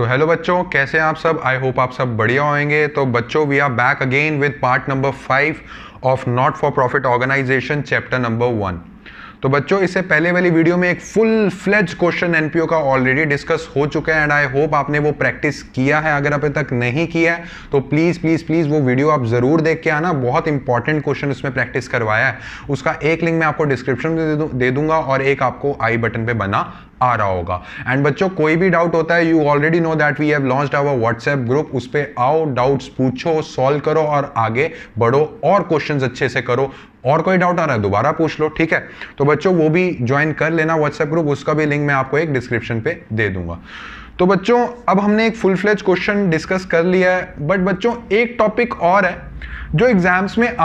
So hello बच्चों, कैसे हैं आप सब। आई होप आप सब बढ़िया होंगे। तो बच्चों, we are back again with part number 5 of not for profit organisation chapter number 1। तो बच्चों, इससे पहले वाली वीडियो में एक फुल फ्लेज क्वेश्चन एनपीओ का ऑलरेडी डिस्कस हो चुका है एंड आई होप आपने वो प्रैक्टिस किया है। अगर अभी तक नहीं किया है तो प्लीज़ वो वीडियो आप ज़रूर देख के आना। बहुत इंपॉर्टेंट क्वेश्चन उसमें प्रैक्टिस करवाया है। उसका एक लिंक मैं आपको डिस्क्रिप्शन में दे दूंगा और एक आपको आई बटन पे बना आ रहा होगा। एंड बच्चों, कोई भी डाउट होता है, you already know that we have launched our WhatsApp group. उस पे आओ, डाउट्स पूछो, सॉल्व करो और आगे बढ़ो और क्वेश्चंस अच्छे से करो। और कोई डाउट आ रहा है दोबारा पूछ लो, ठीक है। तो बच्चों, वो भी ज्वाइन कर लेना व्हाट्सएप ग्रुप। उसका भी लिंक मैं आपको एक डिस्क्रिप्शन पे दे दूंगा। तो बच्चों, अब हमने एक फुल फ्लेज क्वेश्चन डिस्कस कर लिया है, बट बच्चों एक टॉपिक और है जो एग्जाम्स में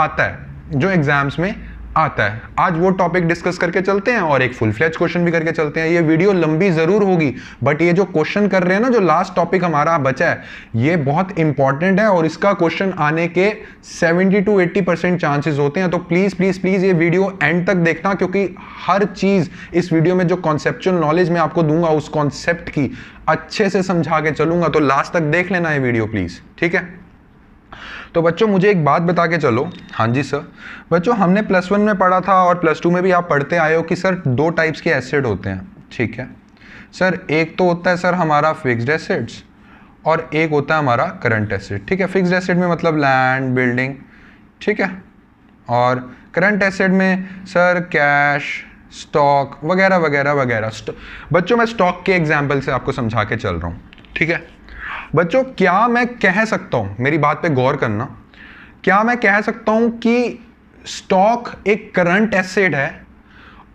आता है, आज वो टॉपिक डिस्कस करके चलते हैं और एक फुल फ्लेज क्वेश्चन भी करके चलते हैं। ये वीडियो लंबी जरूर होगी, बट ये जो क्वेश्चन कर रहे हैं ना, जो लास्ट टॉपिक हमारा बचा है, ये बहुत इंपॉर्टेंट है और इसका क्वेश्चन आने के 70 to 80% चांसेस होते हैं। तो प्लीज ये वीडियो एंड तक देखना, क्योंकि हर चीज इस वीडियो में जो कॉन्सेप्चुअल नॉलेज मैं आपको दूंगा, उस कॉन्सेप्ट की अच्छे से समझा के चलूंगा। तो लास्ट तक देख लेना ये वीडियो प्लीज, ठीक है। तो बच्चों, मुझे एक बात बता के चलो। हाँ जी सर। बच्चों, हमने +1 में पढ़ा था और +2 में भी आप पढ़ते आए हो कि सर 2 टाइप्स के एसेट होते हैं, ठीक है सर। एक तो होता है सर हमारा फिक्स्ड एसेट्स और एक होता है हमारा करंट एसेट, ठीक है। फिक्स्ड एसेट में मतलब लैंड, बिल्डिंग, ठीक है। और करंट एसेट में सर कैश, स्टॉक वगैरह वगैरह वगैरह। बच्चों, मैं स्टॉक के एग्जाम्पल से आपको समझा के चल रहा हूँ, ठीक है। बच्चों, क्या मैं कह सकता हूं, मेरी बात पे गौर करना, क्या मैं कह सकता हूं कि स्टॉक एक करंट एसेट है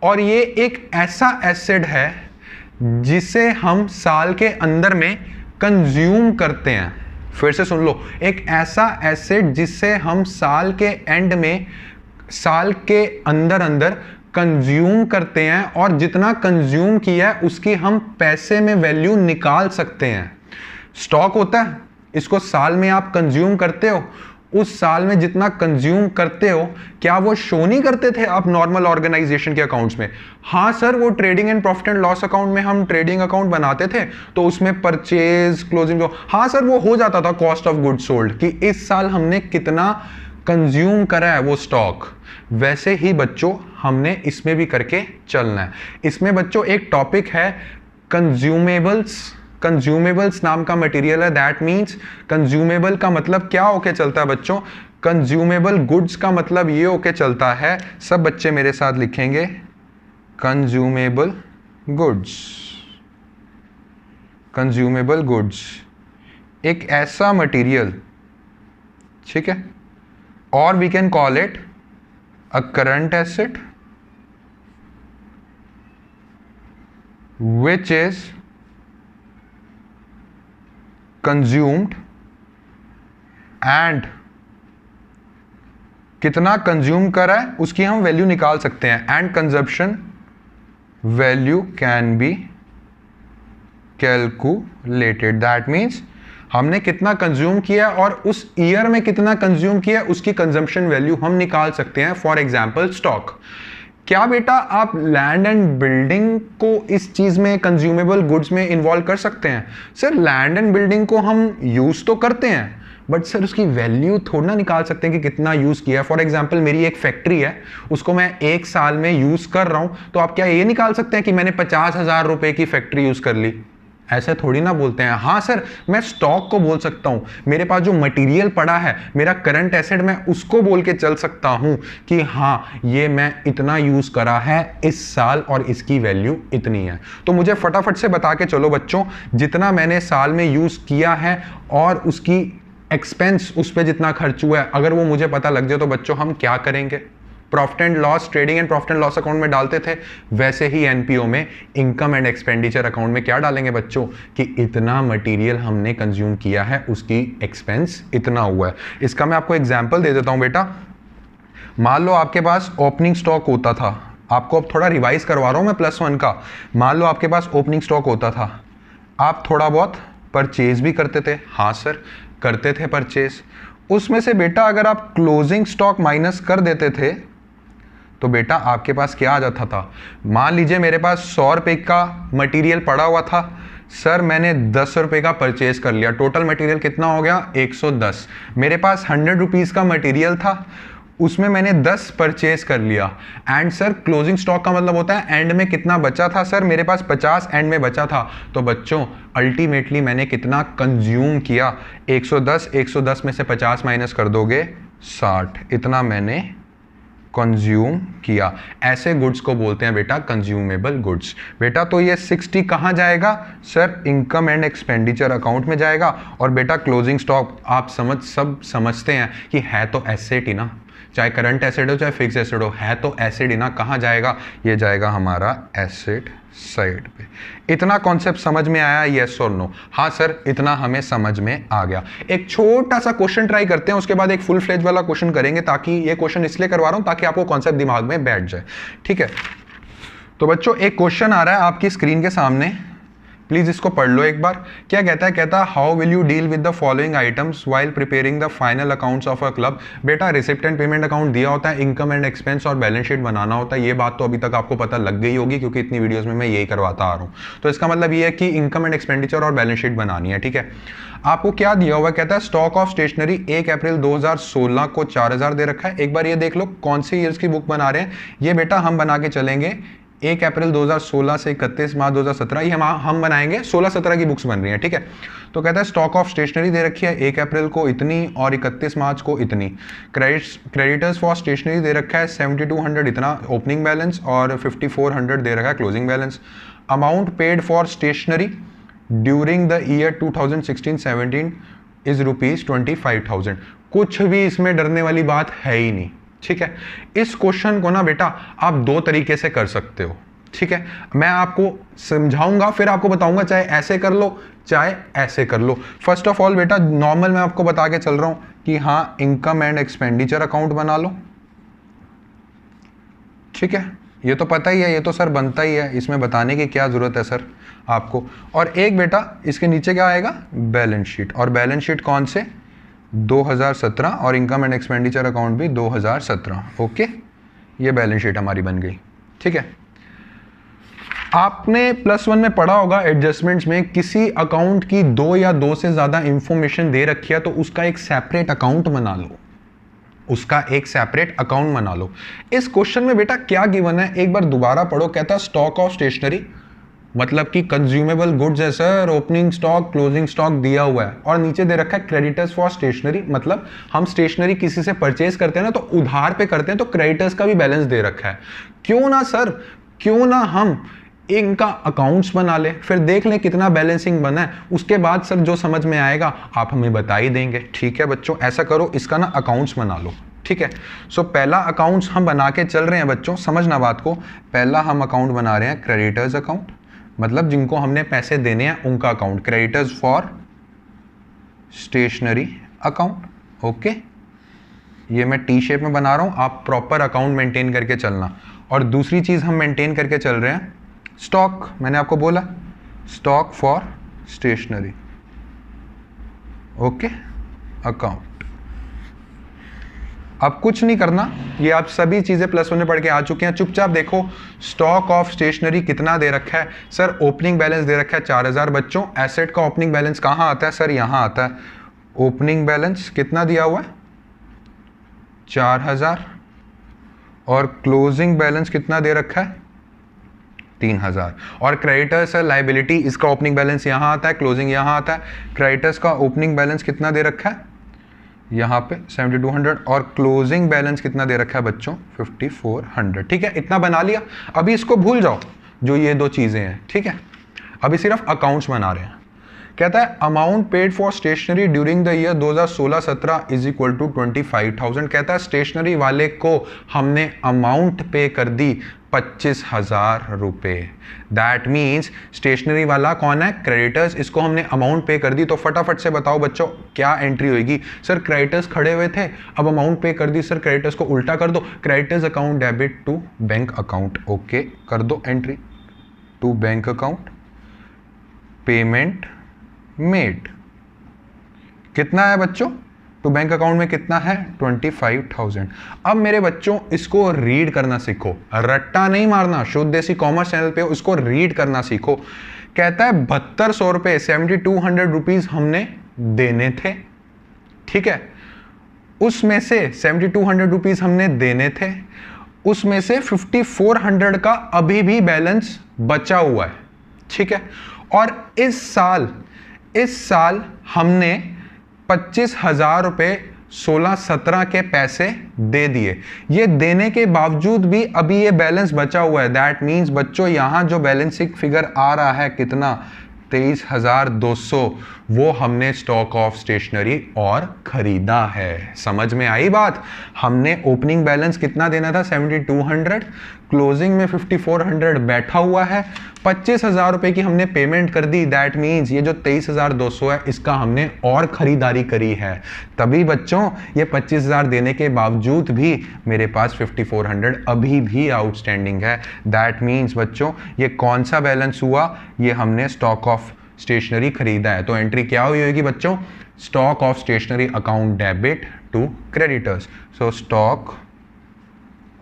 और ये एक ऐसा एसेट है जिसे हम साल के अंदर में कंज्यूम करते हैं। फिर से सुन लो, एक ऐसा एसेट जिसे हम साल के एंड में, साल के अंदर कंज्यूम करते हैं और जितना कंज्यूम किया है उसकी हम पैसे में वैल्यू निकाल सकते हैं। स्टॉक होता है, इसको साल में आप कंज्यूम करते हो, उस साल में जितना कंज्यूम करते हो, क्या वो शो नहीं करते थे आप नॉर्मल ऑर्गेनाइजेशन के अकाउंट्स में? हाँ सर, वो trading and profit and loss account में हम ट्रेडिंग अकाउंट बनाते थे, तो उसमें परचेज, क्लोजिंग, हाँ सर वो हो जाता था कॉस्ट ऑफ गुड्स सोल्ड, कि इस साल हमने कितना कंज्यूम करा है वो स्टॉक। वैसे ही बच्चों हमने इसमें भी करके चलना है। इसमें बच्चों एक टॉपिक है कंज्यूमेबल्स नाम का मटेरियल है। दैट मीन्स कंज्यूमेबल का मतलब क्या होके चलता है बच्चों? कंज्यूमेबल गुड्स का मतलब ये होके चलता है, सब बच्चे मेरे साथ लिखेंगे, कंज्यूमेबल गुड्स एक ऐसा मटेरियल, ठीक है, और we can call it a current asset which is consumed and कितना कंज्यूम करा है उसकी हम वैल्यू निकाल सकते हैं। And consumption value can be calculated. That means हमने कितना कंज्यूम किया और उस ईयर में कितना कंज्यूम किया उसकी कंजम्पशन वैल्यू हम निकाल सकते हैं। For example stock. क्या बेटा आप लैंड एंड बिल्डिंग को इस चीज में, कंज्यूमेबल गुड्स में इन्वॉल्व कर सकते हैं? सर लैंड एंड बिल्डिंग को हम यूज तो करते हैं, बट सर उसकी वैल्यू थोड़ा ना निकाल सकते हैं कि कितना यूज किया है। फॉर एग्जांपल मेरी एक फैक्ट्री है, उसको मैं 1 साल में यूज कर रहा हूं, तो आप क्या ये निकाल सकते हैं कि मैंने 50,000 रुपए की फैक्ट्री यूज कर ली? ऐसे थोड़ी ना बोलते हैं। हाँ सर, मैं स्टॉक को बोल सकता हूं, मेरे पास जो मटेरियल पड़ा है, मेरा करंट एसेट, मैं उसको बोल के चल सकता हूं कि हाँ ये मैं इतना यूज करा है इस साल और इसकी वैल्यू इतनी है। तो मुझे फटाफट से बता के चलो बच्चों, जितना मैंने साल में यूज किया है और उसकी एक्सपेंस, उस पर जितना खर्च हुआ है, अगर वो मुझे पता लग जाए तो बच्चों हम क्या करेंगे? Profit and loss, trading and profit and loss account में डालते थे, वैसे ही एनपीओ में इनकम एंड एक्सपेंडिचर अकाउंट में क्या डालेंगे बच्चों कि इतना मटेरियल हमने कंज्यूम किया है, उसकी एक्सपेंस इतना हुआ है। इसका मैं आपको एग्जांपल दे देता हूं बेटा। मान लो आपके पास ओपनिंग स्टॉक होता था, आपको अब थोड़ा रिवाइज करवा रहा हूं मैं +1 का। मान लो आपके पास ओपनिंग स्टॉक होता था, आप थोड़ा बहुत परचेज भी करते थे। हाँ सर, करते थे परचेज। उसमें से बेटा अगर आप क्लोजिंग स्टॉक माइनस कर देते थे तो बेटा आपके पास क्या आ जाता था? मान लीजिए मेरे पास 100 रुपए का मटेरियल पड़ा हुआ था, सर मैंने 10 रुपये का परचेज कर लिया, टोटल मटेरियल कितना हो गया 110, मेरे पास 100 रुपीज़ का मटेरियल था, उसमें मैंने 10 परचेज कर लिया। एंड सर क्लोजिंग स्टॉक का मतलब होता है एंड में कितना बचा था, सर मेरे पास 50 एंड में बचा था। तो बच्चों अल्टीमेटली मैंने कितना कंज्यूम किया, 110, 110 में से 50 माइनस कर दोगे 60, इतना मैंने कंज्यूम किया। ऐसे गुड्स को बोलते हैं बेटा कंज्यूमेबल गुड्स। बेटा तो ये 60 कहाँ जाएगा, sir income and expenditure account में जाएगा। और बेटा क्लोजिंग स्टॉक आप सब समझते हैं कि है तो एसेट ही ना, चाहे करंट एसेट हो चाहे फिक्स एसेट हो, है तो एसेट ही ना। कहाँ जाएगा, ये जाएगा हमारा एसेट साइड पे। इतना कॉन्सेप्ट समझ में आया, यस और नो? हाँ सर इतना हमें समझ में आ गया। एक छोटा सा क्वेश्चन ट्राई करते हैं, उसके बाद एक फुल फ्लेज वाला क्वेश्चन करेंगे, ताकि ये क्वेश्चन इसलिए करवा रहा हूं ताकि आपको कॉन्सेप्ट दिमाग में बैठ जाए, ठीक है। तो बच्चों एक क्वेश्चन आ रहा है आपकी स्क्रीन के सामने, प्लीज इसको पढ़ लो एक बार। क्या कहता है, कहता है how will you deal with the following items while preparing the final accounts of a club. बेटा रिसिप्ट एंड पेमेंट अकाउंट दिया होता है, इनकम एंड एक्सपेंस और बैलेंस शीट बनाना होता है। ये बात तो अभी तक आपको पता लग गई होगी क्योंकि इतनी वीडियोस में मैं यही करवाता आ रहा हूँ। तो इसका मतलब ये है कि इनकम एंड एक्सपेंडिचर और बैलेंस शीट बनानी है, ठीक है। आपको क्या दिया हुआ है, कहता है स्टॉक ऑफ स्टेशनरी 1 अप्रैल 2016 को 4000 दे रखा है। एक बार ये देख लो कौन सी ईयर्स की बुक बना रहे हैं। ये बेटा हम बना के चलेंगे 1 अप्रैल 2016 से 31 मार्च 2017, ये हम बनाएंगे 16-17 की बुक्स बन रही हैं, ठीक है। तो कहता है स्टॉक ऑफ स्टेशनरी दे रखी है 1 अप्रैल को इतनी और 31 मार्च को इतनी। क्रेडिटर्स फॉर स्टेशनरी दे रखा है 7200 इतना ओपनिंग बैलेंस और 5400 दे रखा है closing balance. Amount paid for stationery during the year 2016-17 is ₹25,000। कुछ भी इसमें डरने वाली बात है ही नहीं, ठीक है। इस क्वेश्चन को ना बेटा आप दो तरीके से कर सकते हो, ठीक है। मैं आपको समझाऊंगा फिर आपको बताऊंगा, चाहे ऐसे कर लो चाहे ऐसे कर लो। फर्स्ट ऑफ ऑल बेटा नॉर्मल मैं आपको बता के चल रहा हूं कि हाँ इनकम एंड एक्सपेंडिचर अकाउंट बना लो, ठीक है। ये तो पता ही है, ये तो सर बनता ही है, इसमें बताने की क्या जरूरत है सर आपको। और एक बेटा इसके नीचे क्या आएगा, बैलेंस शीट। और बैलेंस शीट कौन से, 2017, और इनकम एंड एक्सपेंडिचर अकाउंट भी 2017। ओके, ये बैलेंस शीट हमारी बन गई, ठीक है। आपने +1 में पढ़ा होगा एडजस्टमेंट्स में, किसी अकाउंट की 2 या 2 से ज्यादा इंफॉर्मेशन दे रखी है तो उसका एक सेपरेट अकाउंट बना लो, उसका एक सेपरेट अकाउंट बना लो। इस क्वेश्चन में बेटा क्या गिवन है, एक बार दोबारा पढ़ो। कहता है स्टॉक ऑफ स्टेशनरी मतलब कि कंज्यूमेबल गुड्स है sir, opening stock closing stock दिया हुआ है, और नीचे दे रखा है क्रेडिटर्स फॉर स्टेशनरी, मतलब हम स्टेशनरी किसी से परचेज करते हैं ना तो उधार पे करते हैं, तो क्रेडिटर्स का भी बैलेंस दे रखा है। क्यों ना सर, क्यों ना हम इनका अकाउंट्स बना ले, फिर देख लें कितना बैलेंसिंग बना है, उसके बाद सर जो समझ में आएगा आप हमें बता ही देंगे, ठीक है बच्चों। ऐसा करो, इसका ना अकाउंट्स बना लो, ठीक है। सो पहला अकाउंट्स हम बना के चल रहे हैं बच्चों, समझना बात को। पहला हम अकाउंट बना रहे हैं क्रेडिटर्स अकाउंट, मतलब जिनको हमने पैसे देने हैं उनका account, creditors for stationery account. Okay, ये मैं टी शेप में बना रहा हूं, आप प्रॉपर अकाउंट मेंटेन करके चलना। और दूसरी चीज हम मेंटेन करके चल रहे हैं स्टॉक, मैंने आपको बोला stock for stationery, okay account. अब कुछ नहीं करना, ये आप सभी चीजें +1 में पढ़ के आ चुके हैं। चुपचाप देखो स्टॉक ऑफ स्टेशनरी कितना दे रखा है, सर ओपनिंग बैलेंस दे रखा है 4000 बच्चों। एसेट का ओपनिंग बैलेंस कहां आता है, सर यहां आता है। ओपनिंग बैलेंस कितना दिया हुआ है 4000, और क्लोजिंग बैलेंस कितना दे रखा है 3000। और क्रेडिटर्स है लाइबिलिटी, इसका ओपनिंग बैलेंस यहां आता है, क्लोजिंग यहां आता है। क्रेडिटर्स का ओपनिंग बैलेंस कितना दे रखा है यहाँ पे 7200, और क्लोजिंग बैलेंस कितना दे रखा है बच्चों 5400, ठीक है। इतना बना लिया, अभी इसको भूल जाओ जो ये दो चीजें हैं, ठीक है। अभी सिर्फ अकाउंट्स बना रहे हैं। कहता है amount paid for stationery during the year 2016-17 is equal to 25,000। कहता है स्टेशनरी वाले को हमने अमाउंट पे कर दी 25,000 रुपए। दैट मीन्स स्टेशनरी वाला कौन है, क्रेडिटर्स, इसको हमने अमाउंट पे कर दी। तो फटाफट से बताओ बच्चों क्या एंट्री होगी, सर क्रेडिटर्स खड़े हुए थे अब अमाउंट पे कर दी, सर क्रेडिटर्स को उल्टा कर दो, creditors account debit to bank account. Okay, कर दो entry to bank account, payment made. कितना है बच्चों तो बैंक अकाउंट में कितना है 25,000। अब मेरे बच्चों इसको रीड करना सीखो, रट्टा नहीं मारना, शुद्ध देसी कॉमर्स चैनल पे इसको रीड करना सीखो। कहता है 7200 रुपये 7200 रुपीज हमने देने थे, ठीक है, उसमें से 7200 रुपीज हमने देने थे, उसमें से 5400 का अभी भी बैलेंस बचा हुआ है, ठीक है। और इस साल हमने 25,000 रुपये 16-17 के पैसे दे दिए। ये देने के बावजूद भी अभी ये बैलेंस बचा हुआ है। दैट मीन्स बच्चों यहां जो बैलेंसिंग फिगर आ रहा है कितना 23,200, वो हमने स्टॉक ऑफ स्टेशनरी और खरीदा है। समझ में आई बात? हमने ओपनिंग बैलेंस कितना देना था 7200, क्लोजिंग में 5400 बैठा हुआ है, 25,000 रुपए की हमने पेमेंट कर दी। दैट मीन्स ये जो 23,200 है इसका हमने और खरीदारी करी है। तभी बच्चों ये 25,000 देने के बावजूद भी मेरे पास 5400 अभी भी आउटस्टैंडिंग है। दैट मीन्स बच्चों ये कौन सा बैलेंस हुआ, ये हमने स्टॉक ऑफ स्टेशनरी खरीदा है। तो एंट्री क्या हुई होगी बच्चों, stock of stationery account debit to creditors. So stock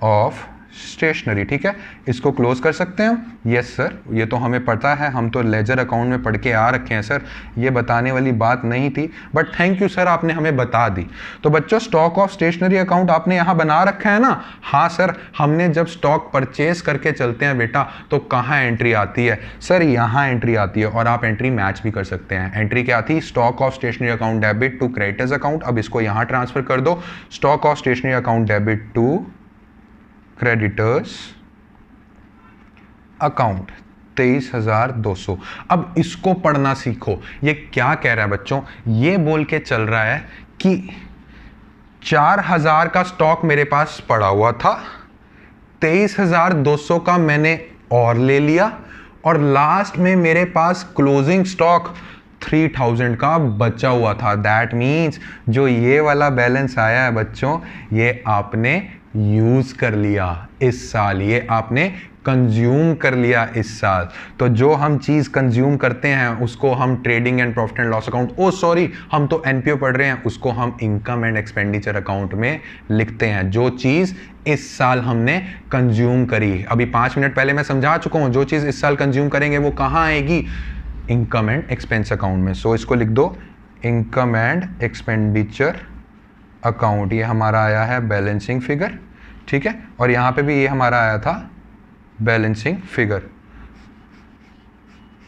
of stationery, ठीक है, इसको क्लोज कर सकते हैं हम। यस सर, ये तो हमें पता है, हम तो लेजर अकाउंट में पढ़ के आ रखे हैं सर, ये बताने वाली बात नहीं थी, बट थैंक यू सर आपने हमें बता दी। तो बच्चों स्टॉक ऑफ स्टेशनरी अकाउंट आपने यहाँ बना रखा है ना? हाँ सर, हमने जब स्टॉक परचेज करके चलते हैं बेटा तो कहाँ एंट्री आती है सर? यहाँ एंट्री आती है, और आप एंट्री मैच भी कर सकते हैं। एंट्री क्या थी? Stock of stationery account debit to creditors account. अब इसको यहाँ ट्रांसफर कर दो, stock of stationery account debit to creditors account 23,200। अब इसको पढ़ना सीखो। ये क्या कह रहा है बच्चों? ये बोल के चल रहा है कि 4,000 का स्टॉक मेरे पास पड़ा हुआ था, 23,200 का मैंने और ले लिया, और लास्ट में मेरे पास क्लोजिंग स्टॉक 3,000 का बचा हुआ था। दैट मीन्स जो ये वाला बैलेंस आया है बच्चों, ये आपने यूज कर लिया इस साल, ये आपने कंज्यूम कर लिया इस साल। तो जो हम चीज कंज्यूम करते हैं उसको हम trading and profit and loss account, oh sorry हम तो एनपीओ पढ़ रहे हैं, उसको हम इनकम एंड एक्सपेंडिचर अकाउंट में लिखते हैं। जो चीज इस साल हमने कंज्यूम करी, अभी 5 मिनट पहले मैं समझा चुका हूं, जो चीज इस साल कंज्यूम करेंगे वो कहां आएगी? इनकम एंड एक्सपेंस अकाउंट में। सो इसको लिख दो इनकम एंड एक्सपेंडिचर अकाउंट। ये हमारा आया है बैलेंसिंग फिगर, ठीक है, और यहां पे भी ये हमारा आया था बैलेंसिंग फिगर।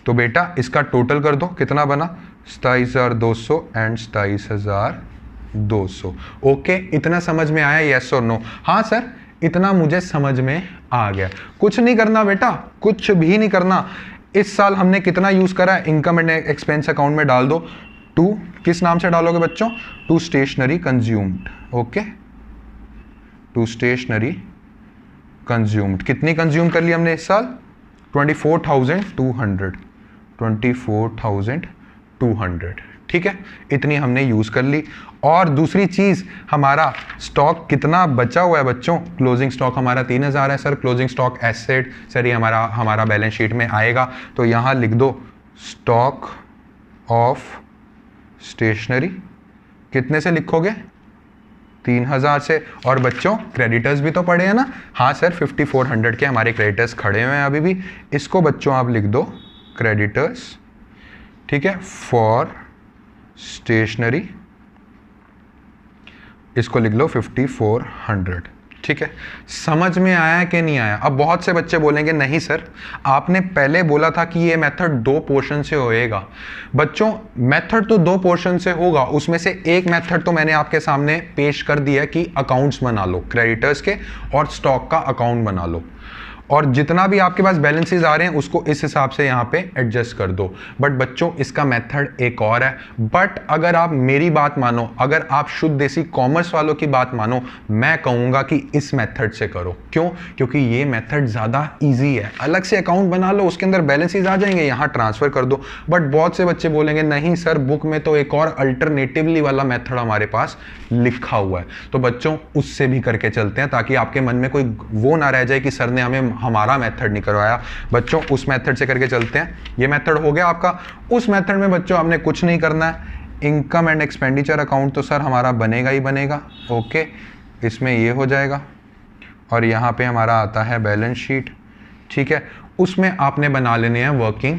तो बेटा इसका टोटल कर दो, कितना बना 27,200 एंड 27,200। ओके, इतना समझ में आया? यस और नो? हाँ सर इतना मुझे समझ में आ गया। कुछ नहीं करना बेटा, कुछ भी नहीं करना। इस साल हमने कितना यूज करा है, इनकम एंड एक्सपेंस अकाउंट में डाल दो। टू किस नाम से डालोगे बच्चों? To stationery consumed. Okay, to stationery consumed. कितनी कंज्यूम कर ली हमने इस साल? 24,200। 24,200, ठीक है, इतनी हमने यूज कर ली। और दूसरी चीज, हमारा स्टॉक कितना बचा हुआ है बच्चों? क्लोजिंग स्टॉक हमारा 3,000 है sir. Closing stock asset sir, ये हमारा बैलेंस शीट में आएगा, तो यहां लिख दो स्टॉक ऑफ स्टेशनरी। कितने से लिखोगे? 3,000 से। और बच्चों क्रेडिटर्स भी तो पड़े हैं ना? हाँ सर 5400 के हमारे क्रेडिटर्स खड़े हुए हैं अभी भी। इसको बच्चों आप लिख दो क्रेडिटर्स, ठीक है, फॉर स्टेशनरी, इसको लिख लो 5400, ठीक है। समझ में आया कि नहीं आया? अब बहुत से बच्चे बोलेंगे नहीं सर आपने पहले बोला था कि ये मेथड 2 पोर्शन से होएगा। बच्चों मेथड तो 2 पोर्शन से होगा, उसमें से एक मेथड तो मैंने आपके सामने पेश कर दिया कि अकाउंट्स बना लो क्रेडिटर्स के और स्टॉक का अकाउंट बना लो, और जितना भी आपके पास बैलेंसेस आ रहे हैं उसको इस हिसाब से यहाँ पे एडजस्ट कर दो। बट बच्चों इसका मेथड एक और है। बट अगर आप मेरी बात मानो, अगर आप शुद्ध देसी कॉमर्स वालों की बात मानो, मैं कहूँगा कि इस मेथड से करो। क्यों? क्योंकि ये मेथड ज़्यादा ईजी है। अलग से अकाउंट बना लो, उसके अंदर बैलेंसेस आ जाएंगे, यहाँ ट्रांसफर कर दो। बट बहुत से बच्चे बोलेंगे नहीं सर बुक में तो एक और अल्टरनेटिवली वाला मेथड हमारे पास लिखा हुआ है। तो बच्चों उससे भी करके चलते हैं ताकि आपके मन में कोई वो ना रह जाए कि सर ने हमें हमारा मेथड नहीं करवाया। बच्चों उस मेथड से करके चलते हैं। ये मेथड हो गया आपका। उस मेथड में बच्चों आपने कुछ नहीं करना है, इनकम एंड एक्सपेंडिचर अकाउंट तो सर हमारा बनेगा ही बनेगा, ओके, इसमें ये हो जाएगा और यहाँ पे हमारा आता है बैलेंस शीट, ठीक है। उसमें आपने बना लेने हैं वर्किंग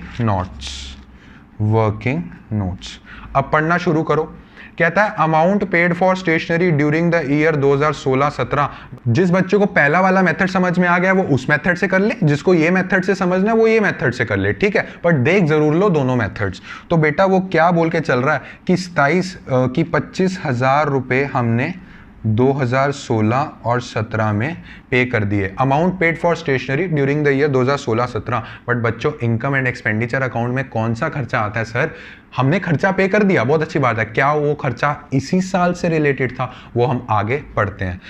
नोट्स। अब पढ़ना शुरू करो। कहता है amount paid for stationery during the year 2016-17। जिस बच्चे को पहला वाला मेथड समझ में आ गया वो उस मेथड से कर ले, जिसको ये मेथड से समझना है वो ये मेथड से कर ले, ठीक है, पर देख जरूर लो दोनों मेथड्स। तो बेटा वो क्या बोल के चल रहा है कि 25,000 रुपये हमने 2016 और 17 में पे कर दिए, amount paid for stationery during the year 2016-17। But बच्चों इनकम एंड एक्सपेंडिचर अकाउंट में कौन सा खर्चा आता है सर? हमने खर्चा पे कर दिया, बहुत अच्छी बात है, क्या वो खर्चा इसी साल से रिलेटेड था? वो हम आगे पढ़ते हैं।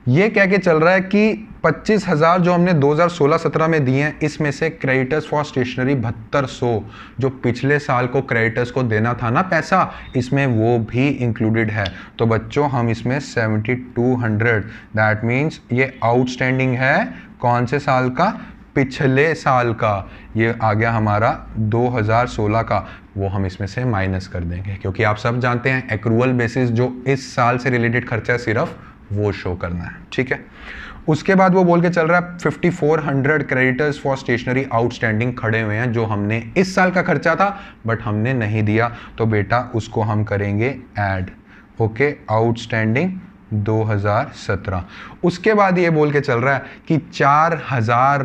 ये कह के चल रहा है कि 25,000 जो हमने 2016-17 में दिए हैं, इसमें से क्रेडिटर्स फॉर स्टेशनरी 7200 जो पिछले साल को क्रेडिटर्स को देना था ना पैसा, इसमें वो भी इंक्लूडेड है। तो बच्चों हम इसमें 7200, दैट मीन्स ये आउटस्टैंडिंग है कौन से साल का? पिछले साल का। ये आ गया हमारा 2016 का, वो हम इसमें से माइनस कर देंगे, क्योंकि आप सब जानते हैं एक्रूअल बेसिस जो इस साल से रिलेटेड खर्चा है सिर्फ वो शो करना है, ठीक है। उसके बाद वो बोल के चल रहा है 5400 क्रेडिटर्स फॉर स्टेशनरी आउटस्टैंडिंग खड़े हुए हैं जो हमने इस साल का खर्चा था बट हमने नहीं दिया, तो बेटा उसको हम करेंगे ऐड, ओके, आउटस्टैंडिंग 2017। उसके बाद ये बोल के चल रहा है कि 4,000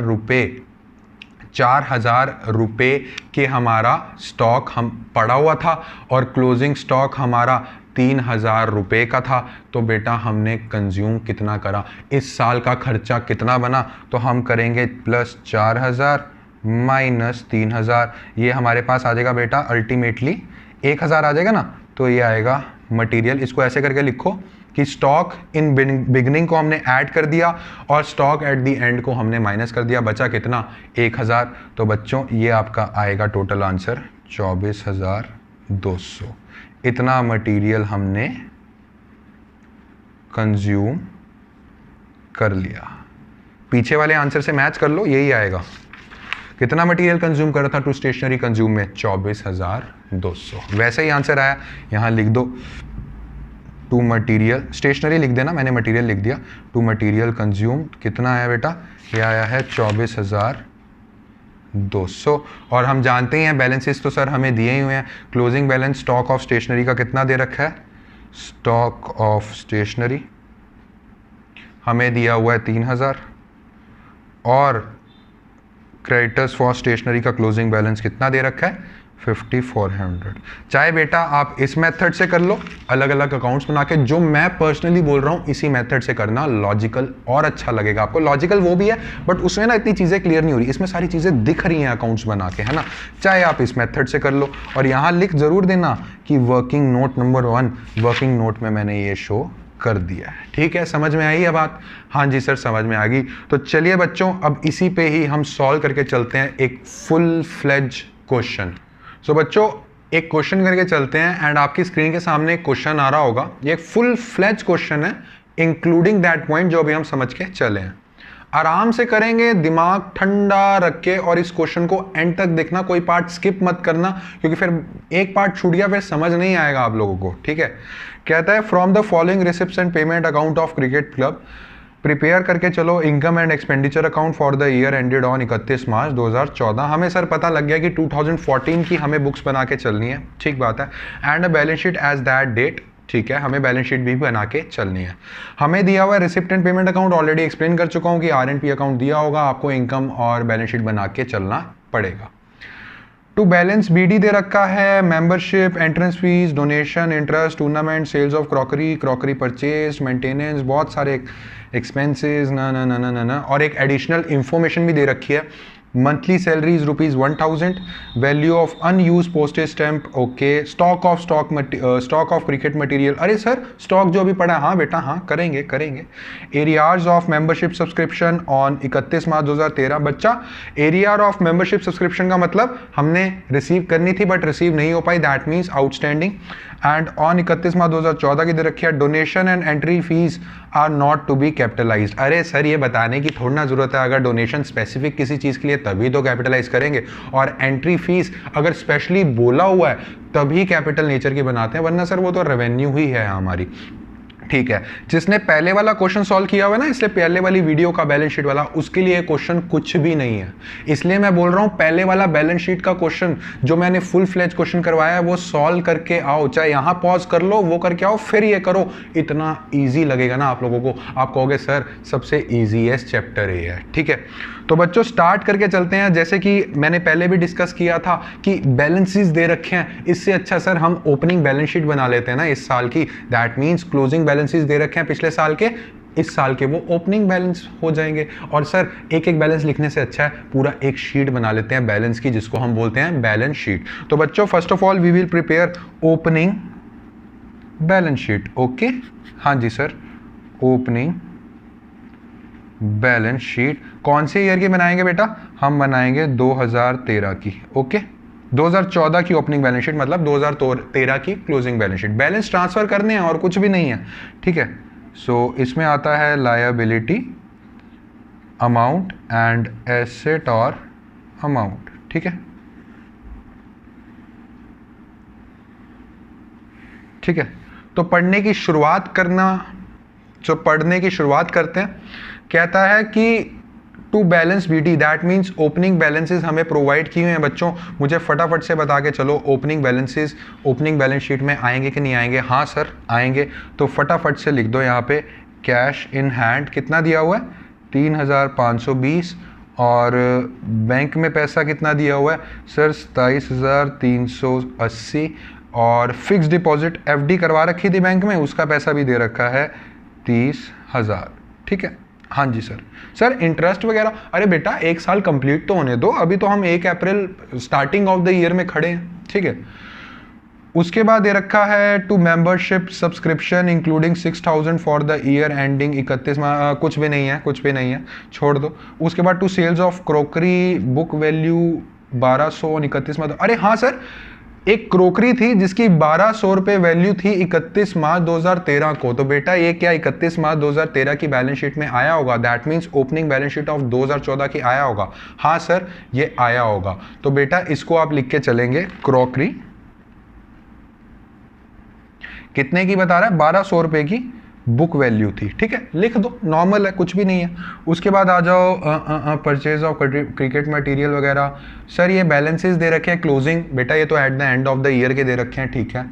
रुपये के हमारा स्टॉक हम पड़ा हुआ था और क्लोजिंग स्टॉक हमारा 3,000 रुपये का था। तो बेटा हमने कंज्यूम कितना करा, इस साल का खर्चा कितना बना? तो हम करेंगे प्लस 4,000 माइनस 3,000, ये हमारे पास आ जाएगा बेटा अल्टीमेटली 1,000 आ जाएगा ना। तो ये आएगा मटेरियल, इसको ऐसे करके लिखो कि स्टॉक इन बिगनिंग को हमने ऐड कर दिया और स्टॉक एट द एंड को हमने माइनस कर दिया, बचा कितना? 1,000। तो बच्चों ये आपका आएगा टोटल आंसर 24,200। इतना मटेरियल हमने कंज्यूम कर लिया। पीछे वाले आंसर से मैच कर लो, यही आएगा। कितना मटेरियल कंज्यूम करा था टू स्टेशनरी कंज्यूम में? 24,200। वैसे ही आंसर आया, यहाँ लिख दो टू मटेरियल, स्टेशनरी लिख देना, मैंने मटेरियल लिख दिया। टू मटेरियल कंज्यूम कितना आया बेटा? ये आया है 24,200। और हम जानते हैं बैलेंसेस तो सर हमें दिए ही हुए हैं। Closing balance stock of stationery का कितना दे रखा है? स्टॉक ऑफ स्टेशनरी हमें दिया हुआ है 3,000 और क्रेडिटर्स फॉर स्टेशनरी का क्लोजिंग बैलेंस कितना दे रखा है? 5,400। चाहे बेटा आप इस मेथड से कर लो, अलग अलग अकाउंट्स बना के, जो मैं पर्सनली बोल रहा हूँ इसी मेथड से करना, लॉजिकल और अच्छा लगेगा आपको। लॉजिकल वो भी है बट उसमें ना इतनी चीज़ें क्लियर नहीं हो रही, इसमें सारी चीज़ें दिख रही हैं अकाउंट्स बना के, है ना। चाहे आप इस मेथड से कर लो और यहाँ लिख ज़रूर देना कि working note number 1 working note में मैंने ये शो कर दिया है, ठीक है। समझ में आई है बात? हाँ जी सर समझ में आ गई। तो चलिए बच्चों अब इसी पे ही हम सॉल्व करके चलते हैं एक फुल फ्लेज क्वेश्चन। सो बच्चों एक क्वेश्चन करके चलते हैं एंड आपकी स्क्रीन के सामने एक क्वेश्चन आ रहा होगा। ये एक फुल फ्लेज क्वेश्चन है इंक्लूडिंग दैट पॉइंट जो अभी हम समझ के चले हैं। आराम से करेंगे, दिमाग ठंडा रख के, और इस क्वेश्चन को एंड तक देखना, कोई पार्ट स्किप मत करना क्योंकि फिर एक पार्ट छूट गया फिर समझ नहीं आएगा आप लोगों को, ठीक है। कहता है from the following receipts and payment account of cricket club prepare करके चलो income and expenditure account for the year ended on 31 March 2014। हमें सर पता लग गया कि 2014 की हमें बुक्स बना के चलनी है, ठीक बात है। And a balance sheet as that date, ठीक है, हमें बैलेंस शीट भी बना के चलनी है। हमें दिया हुआ है receipt and payment account, already explain कर चुका हूँ कि R&P अकाउंट दिया होगा, आपको इनकम और बैलेंस शीट बना के चलना पड़ेगा। टू बैलेंस BD दे रखा है, membership, entrance fees, donation, interest, tournament, sales of crockery purchase, maintenance, बहुत सारे एक्सपेंसेस ना और एक एडिशनल इंफॉर्मेशन भी दे रखी है। Monthly salaries ₹1,000, value of unused postage stamp, okay, stock of cricket material. अरे सर स्टॉक जो अभी पड़ा है, हाँ बेटा हाँ करेंगे। Areas of membership subscription on 31 मार्च 2013। बच्चा एरियार ऑफ मेंबरशिप सब्सक्रिप्शन का मतलब हमने रिसीव करनी थी बट रिसीव नहीं हो पाई, that means outstanding. And on 31 March 2014 की दे रखी है। Donation and entry fees are not to be capitalised. अरे सर ये बताने की थोड़ी ना जरूरत है, अगर डोनेशन स्पेसिफिक किसी चीज़ के लिए तभी तो कैपिटलाइज करेंगे, और एंट्री फीस अगर स्पेशली बोला हुआ है तभी कैपिटल नेचर की बनाते हैं, वरना सर वो तो रेवेन्यू ही है हमारी। ठीक है, जिसने पहले वाला क्वेश्चन सॉल्व किया हुआ है ना, इसलिए पहले वाली वीडियो का बैलेंस शीट वाला, उसके लिए क्वेश्चन कुछ भी नहीं है। इसलिए मैं बोल रहा हूं पहले वाला बैलेंस शीट का क्वेश्चन जो मैंने फुल फ्लेज क्वेश्चन करवाया है वो सॉल्व करके आओ, चाहे यहां पॉज कर लो, वो करके आओ, फिर ये करो। इतना ईजी लगेगा ना आप लोगों को, आप कहोगे सर सबसे ईजीएस्ट चैप्टर ये है। ठीक है, तो बच्चों स्टार्ट करके चलते हैं। जैसे कि मैंने पहले भी डिस्कस किया था कि बैलेंसेस दे रखे हैं, इससे अच्छा सर हम ओपनिंग बैलेंस शीट बना लेते हैं ना इस साल की। दैट मीन्स क्लोजिंग बैलेंसेस दे रखे हैं पिछले साल के, इस साल के वो ओपनिंग बैलेंस हो जाएंगे। और सर एक एक बैलेंस लिखने से अच्छा है पूरा एक शीट बना लेते हैं बैलेंस की, जिसको हम बोलते हैं बैलेंस शीट। तो बच्चों first of all we will prepare opening balance sheet. Okay, हाँ जी सर, ओपनिंग बैलेंस शीट कौन से ईयर की बनाएंगे बेटा? हम बनाएंगे 2013 की। ओके, 2014 की ओपनिंग बैलेंस शीट मतलब 2013 की closing balance sheet. Balance transfer करने हैं और कुछ भी नहीं है। ठीक है, सो इसमें आता है लायबिलिटी अमाउंट एंड एसेट और अमाउंट। ठीक है, ठीक है, तो पढ़ने की शुरुआत करते हैं। कहता है कि to balance BT, that means opening balances हमें प्रोवाइड किए हैं बच्चों। मुझे फटाफट से बता के चलो opening balances opening balance sheet में आएंगे कि नहीं आएंगे? हाँ सर आएंगे, तो फटाफट से लिख दो यहाँ पे कैश इन हैंड कितना दिया हुआ है? 3520। और बैंक में पैसा कितना दिया हुआ है सर? 27,380। और फिक्स डिपॉजिट एफडी करवा रखी थी बैंक में, उसका पैसा भी दे रखा है 30,000। ठीक है, हाँ जी सर। सर इंटरेस्ट वगैरह, अरे बेटा एक साल कंप्लीट तो होने दो, अभी तो हम 1 अप्रैल स्टार्टिंग ऑफ द ईयर में खड़े हैं। ठीक है, उसके बाद दे रखा है to membership subscription including 6,000 for the year ending 31 माह। कुछ भी नहीं है, छोड़ दो। उसके बाद to sales of crockery book value 1200 31 माह। अरे हाँ सर, एक क्रोकरी थी जिसकी 1200 रुपये वैल्यू थी 31 मार्च 2013 को, तो बेटा ये क्या 31 मार्च 2013 की बैलेंस शीट में आया होगा? That means opening balance sheet of 2014 की आया होगा। हाँ सर ये आया होगा, तो बेटा इसको आप लिख के चलेंगे क्रोकरी कितने की बता रहा है? 1200 रुपये की बुक वैल्यू थी। ठीक है, लिख दो, नॉर्मल है, कुछ भी नहीं है। उसके बाद आ जाओ परचेज ऑफ क्रिकेट मटेरियल वगैरह। सर ये बैलेंसेस दे रखे हैं क्लोजिंग, बेटा ये तो at the end of the year के दे रखे हैं। ठीक है,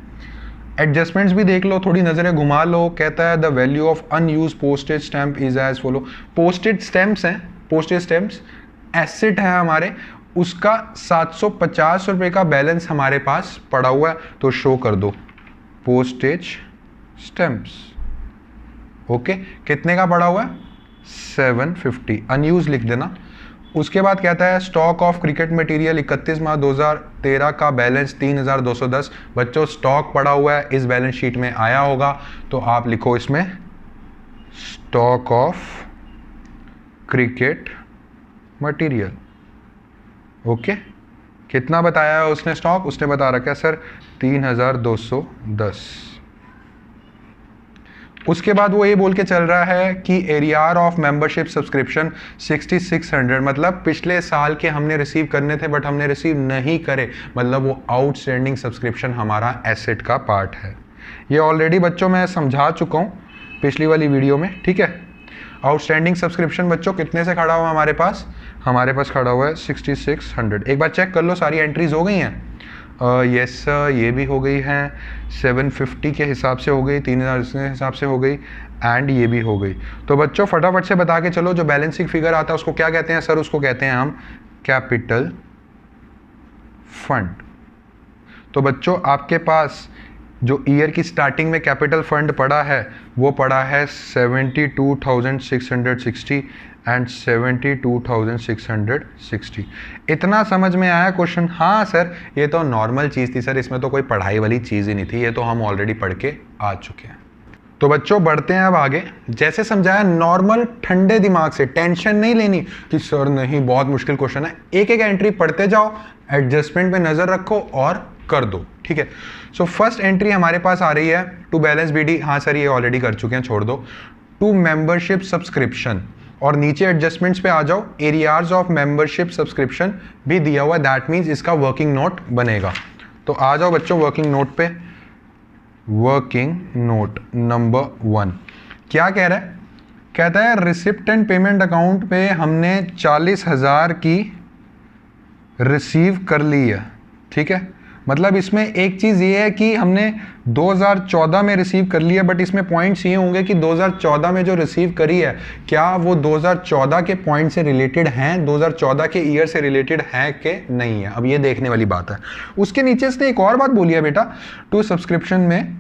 एडजस्टमेंट्स भी देख लो, थोड़ी नजरें घुमा लो। कहता है the value of unused postage stamp is as follow. Postage stamps हैं, पोस्टेज स्टैम्प्स एसेट है हमारे, उसका 750 रुपये का बैलेंस हमारे पास पड़ा हुआ है, तो शो कर दो पोस्टेज स्टैम्प्स। ओके, कितने का पड़ा हुआ है? 750, अनयूज लिख देना। उसके बाद कहता है स्टॉक ऑफ क्रिकेट मटेरियल 31 मार्च 2013 का बैलेंस 3,210। बच्चों स्टॉक पड़ा हुआ है, इस बैलेंस शीट में आया होगा, तो आप लिखो इसमें stock of cricket material. Okay, कितना बताया है उसने स्टॉक? उसने बता रखा है सर 3,210। उसके बाद वो ये बोल के चल रहा है कि एरियर ऑफ मेंबरशिप सब्सक्रिप्शन 6600, मतलब पिछले साल के हमने रिसीव करने थे बट हमने रिसीव नहीं करे, मतलब वो आउटस्टैंडिंग सब्सक्रिप्शन हमारा एसेट का पार्ट है। ये ऑलरेडी बच्चों मैं समझा चुका हूँ पिछली वाली वीडियो में। ठीक है, आउटस्टैंडिंग सब्सक्रिप्शन बच्चों कितने से खड़ा हुआ हमारे पास खड़ा हुआ है 6600। एक बार चेक कर लो सारी एंट्रीज हो गई हैं? यस ये भी हो गई हैं, 750 के हिसाब से हो गई, 3000 के हिसाब से हो गई, एंड ये भी हो गई। तो बच्चों फटाफट से बता के चलो जो बैलेंसिंग फिगर आता है उसको क्या कहते हैं? सर उसको कहते हैं हम कैपिटल फंड। तो बच्चों आपके पास जो ईयर की स्टार्टिंग में कैपिटल फंड पड़ा है वो पड़ा है 72,660 एंड 72,660। इतना समझ में आया क्वेश्चन? हाँ सर ये तो नॉर्मल चीज़ थी सर, इसमें तो कोई पढ़ाई वाली चीज़ ही नहीं थी, ये तो हम ऑलरेडी पढ़ के आ चुके हैं। तो बच्चों बढ़ते हैं अब आगे। जैसे समझाया नॉर्मल ठंडे दिमाग से, टेंशन नहीं लेनी कि सर नहीं बहुत मुश्किल क्वेश्चन है, एक एक एंट्री पढ़ते जाओ, एडजस्टमेंट पे नज़र रखो और कर दो। ठीक है, सो फर्स्ट एंट्री हमारे पास आ रही है टू बैलेंस बीडी। हाँ सर ये ऑलरेडी कर चुके हैं, छोड़ दो। टू मेंबरशिप सब्सक्रिप्शन, और नीचे एडजस्टमेंट्स पे आ जाओ, एरियाज ऑफ मेंबरशिप सब्सक्रिप्शन भी दिया हुआ है, दैट मीन्स इसका वर्किंग नोट बनेगा। तो आ जाओ बच्चों वर्किंग नोट पे। वर्किंग नोट नंबर 1 क्या कह रहा है? कहता है रिसिप्ट एंड पेमेंट अकाउंट पे हमने 40,000 की रिसीव कर ली है, ठीक है। मतलब इसमें एक चीज़ ये है कि हमने 2014 में रिसीव कर लिया, बट इसमें पॉइंट्स ये होंगे कि 2014 में जो रिसीव करी है क्या वो 2014 के पॉइंट से रिलेटेड हैं, 2014 के ईयर से रिलेटेड है कि नहीं है, अब ये देखने वाली बात है। उसके नीचे इसने एक और बात बोली है बेटा, टू सब्सक्रिप्शन में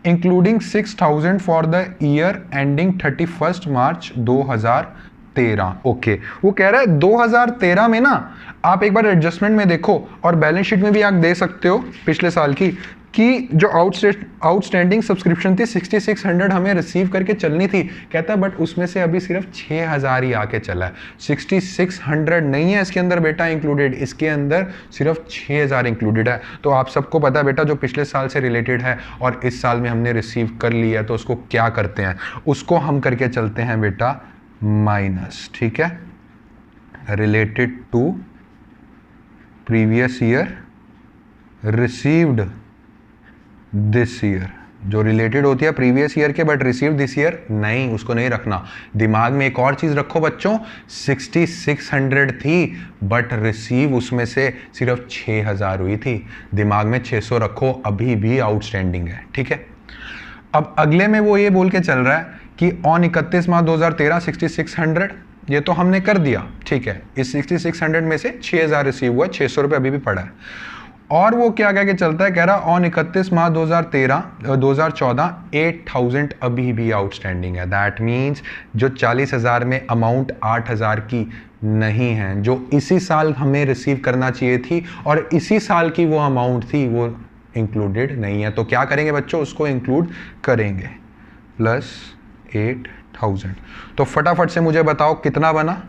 including 6,000 for the year ending 31 March 2013। Okay, वो कह रहा है 2013 में ना, आप एक बार एडजस्टमेंट में देखो और बैलेंस शीट में भी आप दे सकते हो पिछले साल की, कि जो आउटस्टैंडिंग सब्सक्रिप्शन थी 6600 हमें रिसीव करके चलनी थी। कहता है बट उसमें से अभी सिर्फ 6000 ही आके चला है, 6600 नहीं है इसके अंदर बेटा इंक्लूडेड, इसके अंदर सिर्फ 6000 इंक्लूडेड है। तो आप सबको पता है बेटा जो पिछले साल से रिलेटेड है और इस साल में हमने रिसीव कर लिया है, तो उसको क्या करते हैं, उसको हम करके चलते हैं बेटा माइनस, ठीक है, related to previous year received this year. जो रिलेटेड होती है प्रीवियस ईयर के बट रिसीव दिस ईयर नहीं, उसको नहीं रखना। दिमाग में एक और चीज रखो बच्चों, 6600 थी बट रिसीव उसमें से सिर्फ 6000 हुई थी, दिमाग में 600 रखो, अभी भी आउटस्टैंडिंग है, ठीक है। अब अगले में वो ये बोल के चल रहा है कि ऑन 31 मार्च 2013 6600, ये तो हमने कर दिया, ठीक है। इस 6600 में से 6000 रिसीव हुआ, 600 रुपये अभी भी पड़ा है। और वो क्या कह के चलता है, कह रहा ऑन 31 मार्च 2014 8000 अभी भी आउटस्टैंडिंग है। दैट मीन्स जो 40,000 में अमाउंट 8,000 की नहीं है, जो इसी साल हमें रिसीव करना चाहिए थी और इसी साल की वो अमाउंट थी, वो इंक्लूडेड नहीं है। तो क्या करेंगे बच्चों, उसको इंक्लूड करेंगे, प्लस 8000। तो फटाफट से मुझे बताओ कितना बना।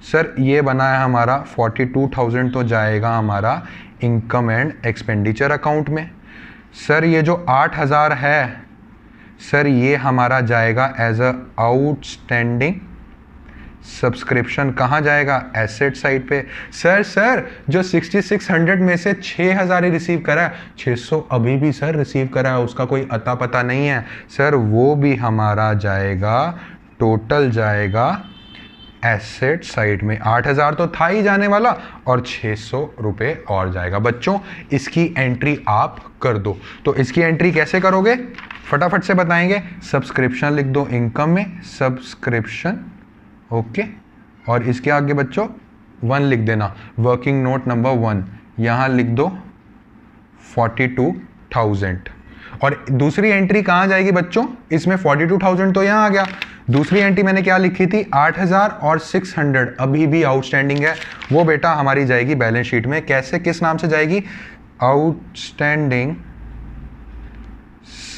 सर ये बना है हमारा 42,000, तो जाएगा हमारा इनकम एंड एक्सपेंडिचर अकाउंट में। सर ये जो 8,000 है सर ये हमारा जाएगा एज अ आउटस्टैंडिंग सब्सक्रिप्शन, कहाँ जाएगा, एसेट साइड पे। सर जो 6600 में से 6000 ही रिसीव करा है, 600 अभी भी सर रिसीव करा है, उसका कोई अता पता नहीं है सर, वो भी हमारा जाएगा, टोटल जाएगा एसेट साइड में। 8000 तो था ही जाने वाला और 600 रुपये और जाएगा। बच्चों इसकी एंट्री आप कर दो। तो इसकी एंट्री कैसे करोगे, फटाफट से बताएंगे। सब्सक्रिप्शन लिख दो इनकम में, सब्सक्रिप्शन, ओके, और इसके आगे बच्चों 1 लिख देना, वर्किंग नोट नंबर 1, यहाँ लिख दो 42,000। और दूसरी एंट्री कहाँ जाएगी बच्चों, इसमें 42,000 तो यहाँ आ गया, दूसरी एंट्री मैंने क्या लिखी थी, 8,000 और 600 अभी भी आउटस्टैंडिंग है, वो बेटा हमारी जाएगी बैलेंस शीट में। कैसे, किस नाम से जाएगी, आउटस्टैंडिंग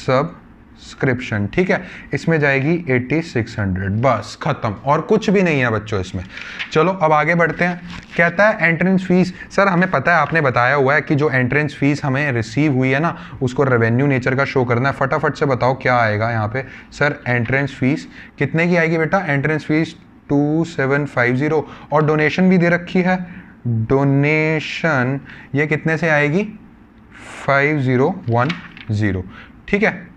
सब्सक्रिप्शन, ठीक है, इसमें जाएगी 8600, बस खत्म, और कुछ भी नहीं है बच्चों इसमें। चलो अब आगे बढ़ते हैं। कहता है एंट्रेंस फीस। सर हमें पता है, आपने बताया हुआ है कि जो एंट्रेंस फीस हमें रिसीव हुई है ना, उसको रेवेन्यू नेचर का शो करना है। फटाफट से बताओ क्या आएगा यहाँ पे। सर एंट्रेंस फीस कितने की आएगी बेटा, एंट्रेंस फीस 2750, और डोनेशन भी दे रखी है, डोनेशन ये कितने से आएगी, 5010, ठीक है।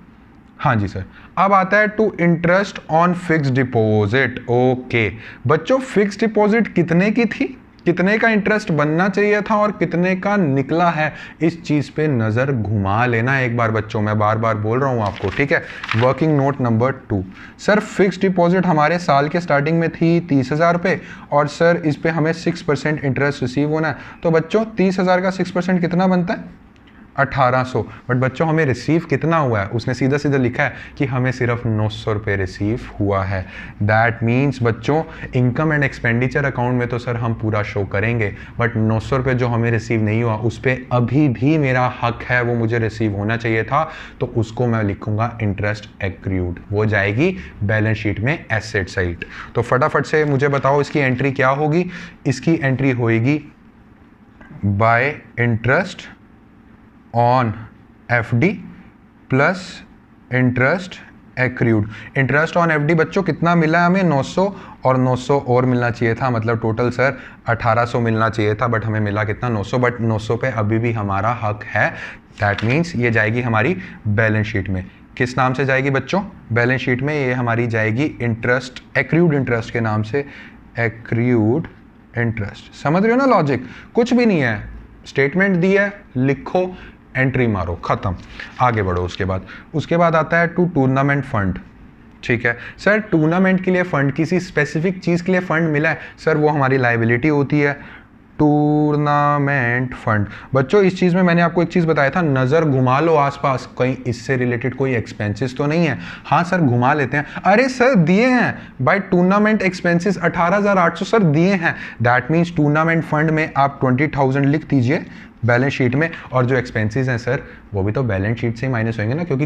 हाँ जी सर। अब आता है to interest on fix deposit. Okay बच्चों, फिक्स डिपॉजिट कितने की थी, कितने का इंटरेस्ट बनना चाहिए था और कितने का निकला है, इस चीज पे नजर घुमा लेना एक बार बच्चों, मैं बार बार बोल रहा हूं आपको, ठीक है। Working note number 2। Sir fix deposit हमारे साल के स्टार्टिंग में थी 30,000 रुपये, और सर इस पे हमें 6% इंटरेस्ट रिसीव होना है। तो बच्चों 30,000 का 6% कितना बनता है, 1800। बट बच्चों हमें रिसीव कितना हुआ है, उसने सीधा सीधा लिखा है कि हमें सिर्फ 900 रुपये रिसीव हुआ है। दैट मीन्स बच्चों इनकम एंड एक्सपेंडिचर अकाउंट में तो सर हम पूरा शो करेंगे, बट 900 रुपये जो हमें रिसीव नहीं हुआ उस पर अभी भी मेरा हक है, वो मुझे रिसीव होना चाहिए था, तो उसको मैं लिखूंगा इंटरेस्ट एक्रूड, वो जाएगी बैलेंस शीट में एसेट साइड। तो फटाफट से मुझे बताओ इसकी एंट्री क्या होगी। इसकी एंट्री होगी bye interest on FD plus interest accrued. Interest on FD बच्चों कितना मिला है हमें, 900, और 900 और मिलना चाहिए था, मतलब टोटल सर 1800 मिलना चाहिए था, बट हमें मिला कितना, 900। बट 900 पे अभी भी हमारा हक है। दैट मीन्स ये जाएगी हमारी बैलेंस शीट में। किस नाम से जाएगी बच्चों, बैलेंस शीट में ये हमारी जाएगी इंटरेस्ट, एक्रूड इंटरेस्ट के नाम से, एक्रूड इंटरेस्ट। समझ रहे हो ना लॉजिक, कुछ भी नहीं है, स्टेटमेंट दी है, लिखो, एंट्री मारो, खत्म, आगे बढ़ो। उसके बाद आता है टू टूर्नामेंट फंड। ठीक है सर, टूर्नामेंट के लिए फंड, किसी स्पेसिफिक चीज़ के लिए फंड मिला है सर, वो हमारी लायबिलिटी होती है, टूर्नामेंट फंड। बच्चों इस चीज़ में मैंने आपको एक चीज़ बताया था, नज़र घुमा लो आसपास, कहीं इससे रिलेटेड कोई एक्सपेंसेस तो नहीं है। हाँ सर घुमा लेते हैं, अरे सर दिए हैं बाय टूर्नामेंट एक्सपेंसेस 18,800 सर दिए हैं। दैट मीन्स टूर्नामेंट फंड में आप 20,000 लिख दीजिए बैलेंस शीट में, और जो एक्सपेंसेस हैं सर वो भी तो बैलेंस शीट से ही माइनस होंगे ना, क्योंकि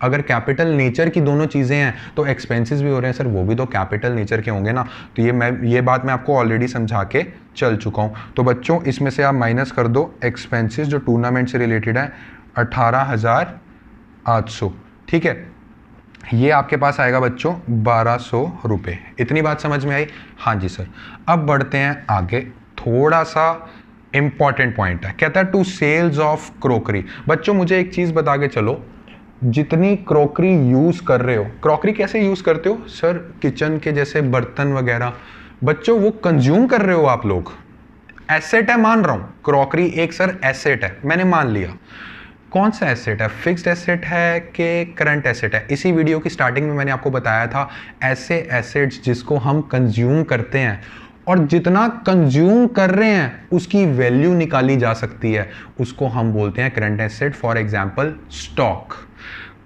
अगर कैपिटल नेचर की दोनों चीज़ें हैं तो एक्सपेंसेस भी हो रहे हैं सर, वो भी तो कैपिटल नेचर के होंगे ना। तो ये बात मैं आपको ऑलरेडी समझा के चल चुका हूँ। तो बच्चों इसमें से आप माइनस कर दो एक्सपेंसेस जो टूर्नामेंट से रिलेटेड है, 18,800। ठीक है, ये आपके पास आएगा बच्चों 1,200 रुपये। इतनी बात समझ में आई? हाँ जी सर। अब बढ़ते हैं आगे, थोड़ा सा इंपॉर्टेंट पॉइंट है, कहता है टू सेल्स ऑफ क्रोकरी। बच्चों मुझे एक चीज बता के चलो, जितनी क्रोकरी यूज कर रहे हो, क्रोकरी कैसे यूज करते हो सर, किचन के जैसे बर्तन वगैरह, बच्चों वो कंज्यूम कर रहे हो आप लोग, एसेट है, मान रहा हूं क्रोकरी एक सर एसेट है, मैंने मान लिया। कौन सा एसेट है, फिक्स्ड एसेट है कि करंट एसेट है? इसी वीडियो की स्टार्टिंग में मैंने आपको बताया था, ऐसे एसेट्स जिसको हम कंज्यूम करते हैं और जितना कंज्यूम कर रहे हैं उसकी वैल्यू निकाली जा सकती है, उसको हम बोलते हैं current asset. For example stock.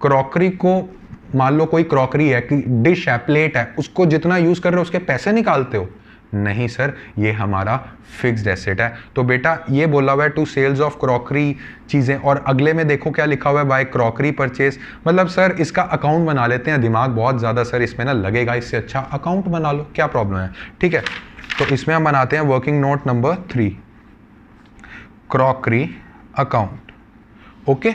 Crockery को मान लो कोई क्रॉकरी है, डिश है, प्लेट है, उसको जितना यूज कर रहे हो उसके पैसे निकालते हो? नहीं सर, ये हमारा फिक्स्ड एसेट है। तो बेटा ये बोला हुआ है टू सेल्स ऑफ क्रॉकरी चीजें, और अगले में देखो क्या लिखा हुआ है, बाय क्रॉकरी परचेज। मतलब सर इसका अकाउंट बना लेते हैं, दिमाग बहुत ज्यादा सर इसमें ना लगेगा, इससे अच्छा अकाउंट बना लो, क्या प्रॉब्लम है? ठीक है, तो इसमें हम बनाते हैं working note number 3, crockery account. Okay,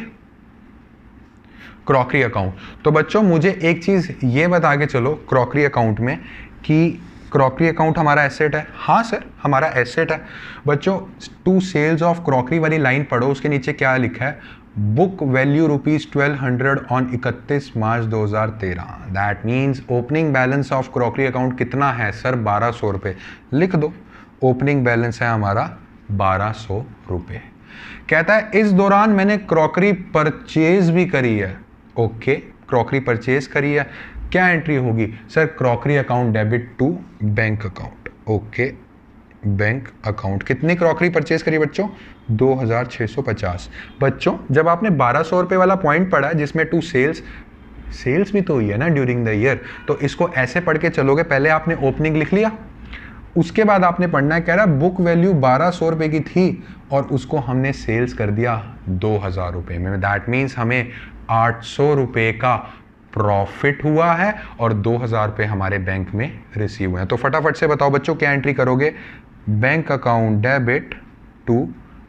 crockery account. तो बच्चों मुझे एक चीज ये बता के चलो क्रॉकरी अकाउंट में कि क्रॉकरी अकाउंट हमारा एसेट है। हाँ सर हमारा एसेट है। बच्चों टू सेल्स ऑफ क्रॉकरी वाली लाइन पढ़ो, उसके नीचे क्या लिखा है, book value ₹1200 on 31 March 2013। That means opening balance of crockery account कितना है सर, 1,200 रुपये। लिख दो, ओपनिंग बैलेंस है हमारा 1,200 रुपये। कहता है इस दौरान मैंने क्रॉकरी परचेज भी करी है। ओके, क्रॉकरी परचेज करी है, क्या एंट्री होगी sir, crockery account debit to bank account. Okay, bank account. कितनी क्रॉकरी परचेज करी बच्चों, 2,650। बच्चों जब आपने 1,200 रुपये वाला पॉइंट पढ़ा है जिसमें टू सेल्स भी तो हुई है ना ड्यूरिंग द ईयर, तो इसको ऐसे पढ़ के चलोगे, पहले आपने ओपनिंग लिख लिया, उसके बाद आपने पढ़ना है, कह रहा है बुक वैल्यू 1,200 रुपये की थी और उसको हमने सेल्स कर दिया 2,000 रुपये में। दैट मीन्स हमें 800 रुपये का प्रॉफिट हुआ है और 2,000 रुपये हमारे बैंक में रिसीव हुए हैं। तो फटाफट से बताओ बच्चों क्या एंट्री करोगे, bank account debit to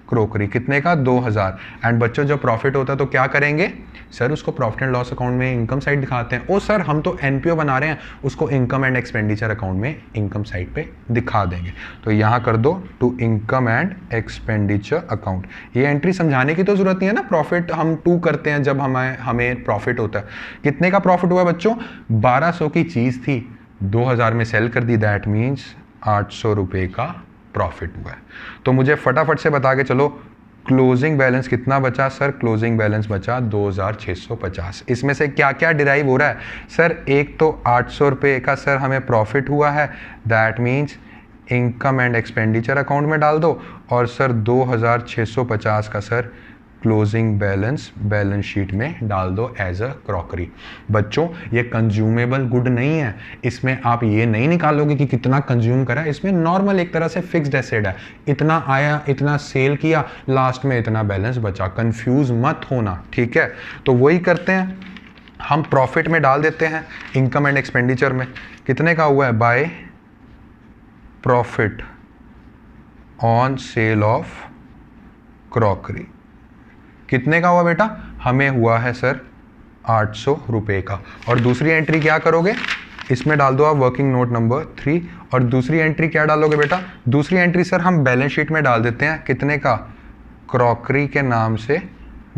crockery, कितने का, 2,000। एंड बच्चों जब प्रॉफिट होता है तो क्या करेंगे सर, उसको प्रॉफिट एंड लॉस अकाउंट में इनकम साइड दिखाते हैं। ओ सर हम तो एनपीओ बना रहे हैं, उसको इनकम एंड एक्सपेंडिचर अकाउंट में इनकम साइड पे दिखा देंगे। तो यहाँ कर दो to income and expenditure account. ये एंट्री समझाने की तो जरूरत नहीं है ना, प्रॉफिट हम टू करते हैं जब हमें प्रॉफिट होता है। कितने का प्रॉफिट हुआ बच्चों, 1,200 की चीज़ थी, 2,000 में सेल कर दी, दैट मीन्स 800 रुपये का प्रॉफिट हुआ है। तो मुझे फटाफट से बता के चलो क्लोजिंग बैलेंस कितना बचा सर, क्लोजिंग बैलेंस बचा 2,650। इसमें से क्या क्या डिराइव हो रहा है सर, एक तो 800 रुपये का सर हमें प्रॉफिट हुआ है, that means income and expenditure account में डाल दो, और सर 2,650 का सर क्लोजिंग बैलेंस शीट में डाल दो एज अ क्रॉकरी। बच्चों ये कंज्यूमेबल गुड नहीं है, इसमें आप ये नहीं निकालोगे कि कितना कंज्यूम करा, इसमें नॉर्मल एक तरह से फिक्स्ड एसेट है, इतना आया, इतना सेल किया, लास्ट में इतना बैलेंस बचा, कंफ्यूज मत होना, ठीक है। तो वही करते हैं हम, प्रॉफिट में डाल देते हैं इनकम एंड एक्सपेंडिचर में, कितने का हुआ है, by profit on sale of crockery. कितने का हुआ बेटा, हमें हुआ है सर 800 रुपये का। और दूसरी एंट्री क्या करोगे, इसमें डाल दो आप वर्किंग नोट नंबर 3। और दूसरी एंट्री क्या डालोगे बेटा, दूसरी एंट्री सर हम बैलेंस शीट में डाल देते हैं, कितने का, क्रॉकरी के नाम से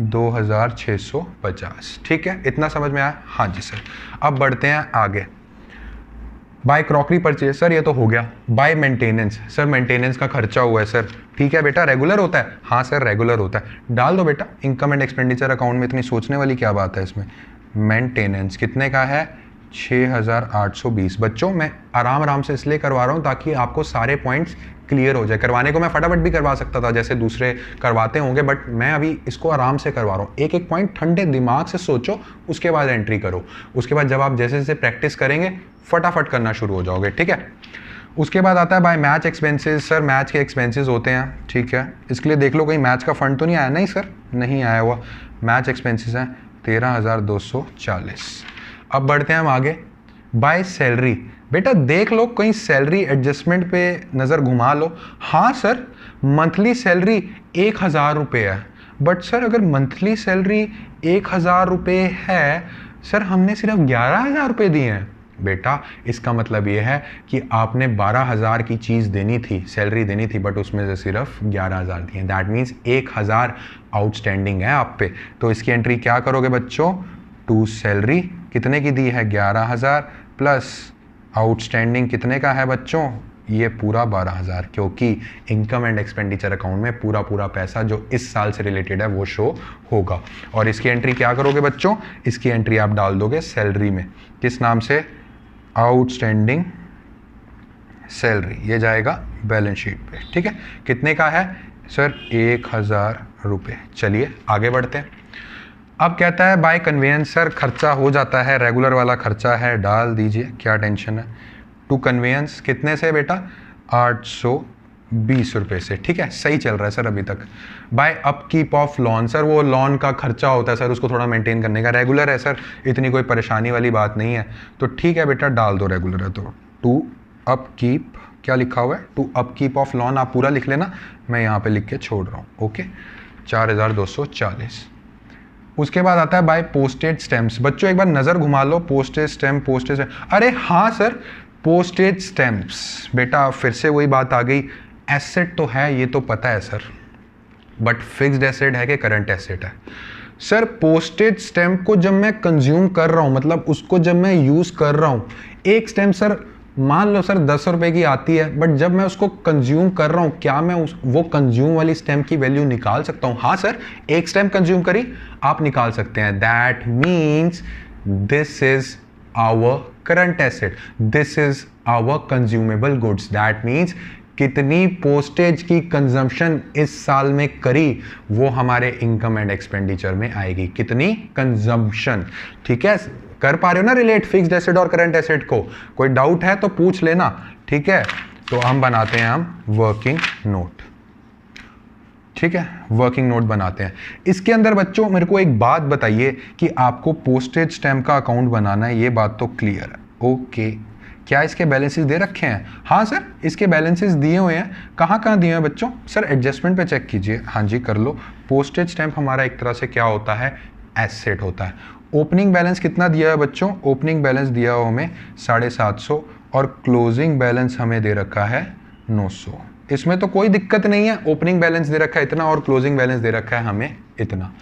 2650। ठीक है, इतना समझ में आया? हाँ जी सर। अब बढ़ते हैं आगे। बाय क्रॉकरी परचेज, सर ये तो हो गया। बाय मेंटेनेंस, सर मेंटेनेंस का खर्चा हुआ है सर। ठीक है बेटा, रेगुलर होता है? हाँ सर रेगुलर होता है। डाल दो बेटा इनकम एंड एक्सपेंडिचर अकाउंट में, इतनी सोचने वाली क्या बात है इसमें। मेंटेनेंस कितने का है, 6820। बच्चों मैं आराम आराम से इसलिए करवा रहा हूँ ताकि आपको सारे पॉइंट्स क्लियर हो जाए। करवाने को मैं फटाफट भी करवा सकता था जैसे दूसरे करवाते होंगे, बट मैं अभी इसको आराम से करवा रहा हूँ। एक एक पॉइंट ठंडे दिमाग से सोचो, उसके बाद एंट्री करो। उसके बाद जब आप जैसे जैसे प्रैक्टिस करेंगे फटाफट करना शुरू हो जाओगे। ठीक है, उसके बाद आता है by match expenses. Sir match के एक्सपेंसेस होते हैं, ठीक है, इसके लिए देख लो कहीं मैच का फंड तो नहीं आया। नहीं सर नहीं आया हुआ, मैच एक्सपेंसेस हैं 13,240। अब बढ़ते हैं हम आगे। बाय सैलरी, बेटा देख लो कहीं सैलरी एडजस्टमेंट पे नज़र घुमा लो। हाँ सर मंथली सैलरी 1,000 रुपये है, बट सर अगर मंथली सैलरी 1,000 रुपये है, सर हमने सिर्फ 11,000 रुपये दिए हैं। बेटा इसका मतलब ये है कि आपने 12,000 की चीज़ देनी थी, सैलरी देनी थी, बट उसमें से सिर्फ 11,000 दिए। दैट मीन्स 1,000 आउटस्टैंडिंग है आप पे। तो इसकी एंट्री क्या करोगे बच्चों, टू सैलरी कितने की दी है, 11,000 प्लस आउटस्टैंडिंग कितने का है बच्चों, ये पूरा 12,000, क्योंकि इनकम एंड एक्सपेंडिचर अकाउंट में पूरा पूरा पैसा जो इस साल से रिलेटेड है वो शो होगा। और इसकी एंट्री क्या करोगे बच्चों, इसकी एंट्री आप डाल दोगे सैलरी में, किस नाम से, आउटस्टैंडिंग सैलरी, ये जाएगा बैलेंस शीट पे। ठीक है, कितने का है सर, 1,000 रुपये। चलिए आगे बढ़ते हैं। अब कहता है बाय कन्वेंस, सर खर्चा हो जाता है, रेगुलर वाला खर्चा है, डाल दीजिए, क्या टेंशन है। टू कन्वेंस कितने से बेटा, 820 रुपये से। ठीक है, सही चल रहा है सर अभी तक। By upkeep of lawn, sir वो लॉन का खर्चा होता है सर, उसको थोड़ा मेंटेन करने का, रेगुलर है सर, इतनी कोई परेशानी वाली बात नहीं है। तो ठीक है बेटा डाल दो, रेगुलर है तो। टू अपकीप, क्या लिखा हुआ है, टू अपकीप ऑफ लॉन, आप पूरा लिख लेना, मैं यहाँ पे लिख के छोड़ रहा हूँ। ओके, 4,240। उसके बाद आता है बाय पोस्टेज स्टैम्प्स। बच्चों एक बार नज़र घुमा लो, पोस्टेज स्टैम्प, पोस्टेज, अरे हाँ सर पोस्टेज स्टैम्प्स। बेटा फिर से वही बात आ गई, एसेट तो है ये तो पता है सर, बट फिक्स्ड एसेट है कि करंट एसेट है। सर पोस्टेज स्टैम्प को जब मैं कंज्यूम कर रहा हूँ, मतलब उसको जब मैं यूज़ कर रहा हूँ, एक स्टैम्प सर मान लो सर 10 रुपए की आती है, बट जब मैं उसको कंज्यूम कर रहा हूँ, क्या मैं वो कंज्यूम वाली स्टैम्प की वैल्यू निकाल सकता हूँ? हाँ सर, एक स्टैम्प कंज्यूम करी आप निकाल सकते हैं। That means this is our current asset, this is our consumable goods. That means कितनी पोस्टेज की कंजम्पशन इस साल में करी वो हमारे इनकम एंड एक्सपेंडिचर में आएगी, कितनी कंजम्पशन। ठीक है, कर पा रहे हो ना रिलेट फिक्स्ड एसेट और करंट एसेट को? कोई डाउट है तो पूछ लेना। ठीक है, तो हम बनाते हैं हम वर्किंग नोट। ठीक है, वर्किंग नोट बनाते हैं। इसके अंदर बच्चों मेरे को एक बात बताइए कि आपको पोस्टेज स्टैम्प का अकाउंट बनाना है, ये बात तो क्लियर है। ओके, क्या इसके बैलेंसेस दे रखे हैं? हाँ सर इसके बैलेंसेस दिए हुए हैं। कहाँ कहाँ दिए हैं बच्चों? सर एडजस्टमेंट पे चेक कीजिए। हाँ जी कर लो। पोस्टेज स्टैम्प हमारा एक तरह से क्या होता है, एसेट होता है। ओपनिंग बैलेंस कितना दिया है बच्चों? ओपनिंग बैलेंस दिया हुआ हमें 750 और क्लोजिंग बैलेंस हमें दे रखा है 900। इसमें तो कोई दिक्कत नहीं है, ओपनिंग बैलेंस दे रखा है इतना और क्लोजिंग बैलेंस दे रखा है हमें इतना।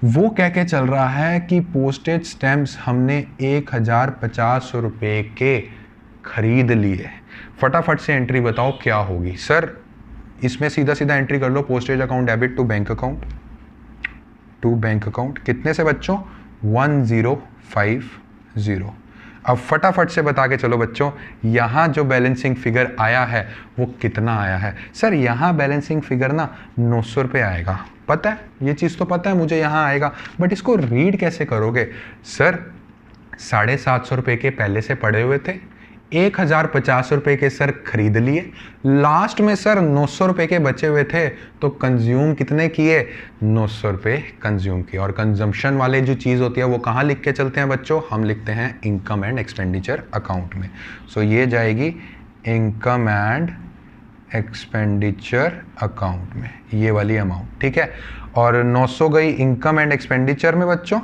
वो कह के चल रहा है कि पोस्टेज स्टैम्प्स हमने 1,050 रुपये के खरीद लिए। फटाफट से एंट्री बताओ क्या होगी? सर इसमें सीधा सीधा एंट्री कर लो, postage account debit to bank account, to bank account कितने से बच्चों? 1050। अब फटाफट से बता के चलो बच्चों, यहाँ जो बैलेंसिंग फिगर आया है वो कितना आया है? सर यहाँ बैलेंसिंग फिगर ना 900 रुपये आएगा। पता है, ये चीज़ तो पता है मुझे यहाँ आएगा, बट इसको रीड कैसे करोगे? सर 750 रुपये के पहले से पड़े हुए थे, 1,050 रुपये के सर खरीद लिए, लास्ट में सर 900 रुपये के बचे हुए थे, तो कंज्यूम कितने किए? 900 रुपये कंज्यूम किए। और कंजम्पशन वाले जो चीज़ होती है वो कहाँ लिख के चलते हैं बच्चों? हम लिखते हैं इनकम एंड एक्सपेंडिचर अकाउंट में। सो ये जाएगी इनकम एंड एक्सपेंडिचर अकाउंट में, ये वाली अमाउंट। ठीक है, और 900 गई इनकम एंड एक्सपेंडिचर में बच्चों,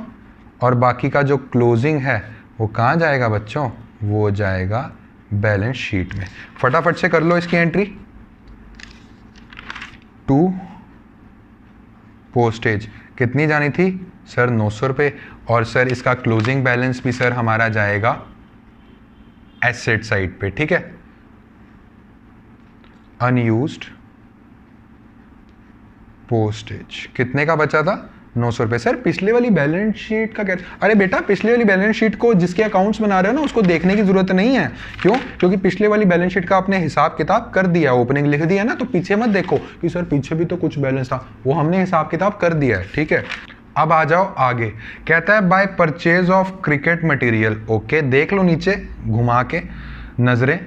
और बाकी का जो क्लोजिंग है वो कहाँ जाएगा बच्चों, वो जाएगा बैलेंस शीट में। फटाफट से कर लो इसकी एंट्री। टू पोस्टेज कितनी जानी थी सर, 900 रुपये। और सर इसका क्लोजिंग बैलेंस भी सर हमारा जाएगा एसेट साइड पे, ठीक है। अनयूज्ड पोस्टेज कितने का बचा था, 900 रुपये। सर पिछले वाली बैलेंस शीट का क्या, अरे बेटा पिछले वाली बैलेंस शीट को जिसके अकाउंट्स बना रहे हो ना उसको देखने की जरूरत नहीं है। क्यों, क्योंकि पिछले वाली बैलेंस शीट का आपने हिसाब किताब कर दिया, ओपनिंग लिख दिया ना, तो पीछे मत देखो कि सर पीछे भी तो कुछ बैलेंस था, वो हमने हिसाब किताब कर दिया है, ठीक है। अब आ जाओ आगे, कहता है by purchase of cricket material. Okay, देख लो नीचे घुमा के नजरें।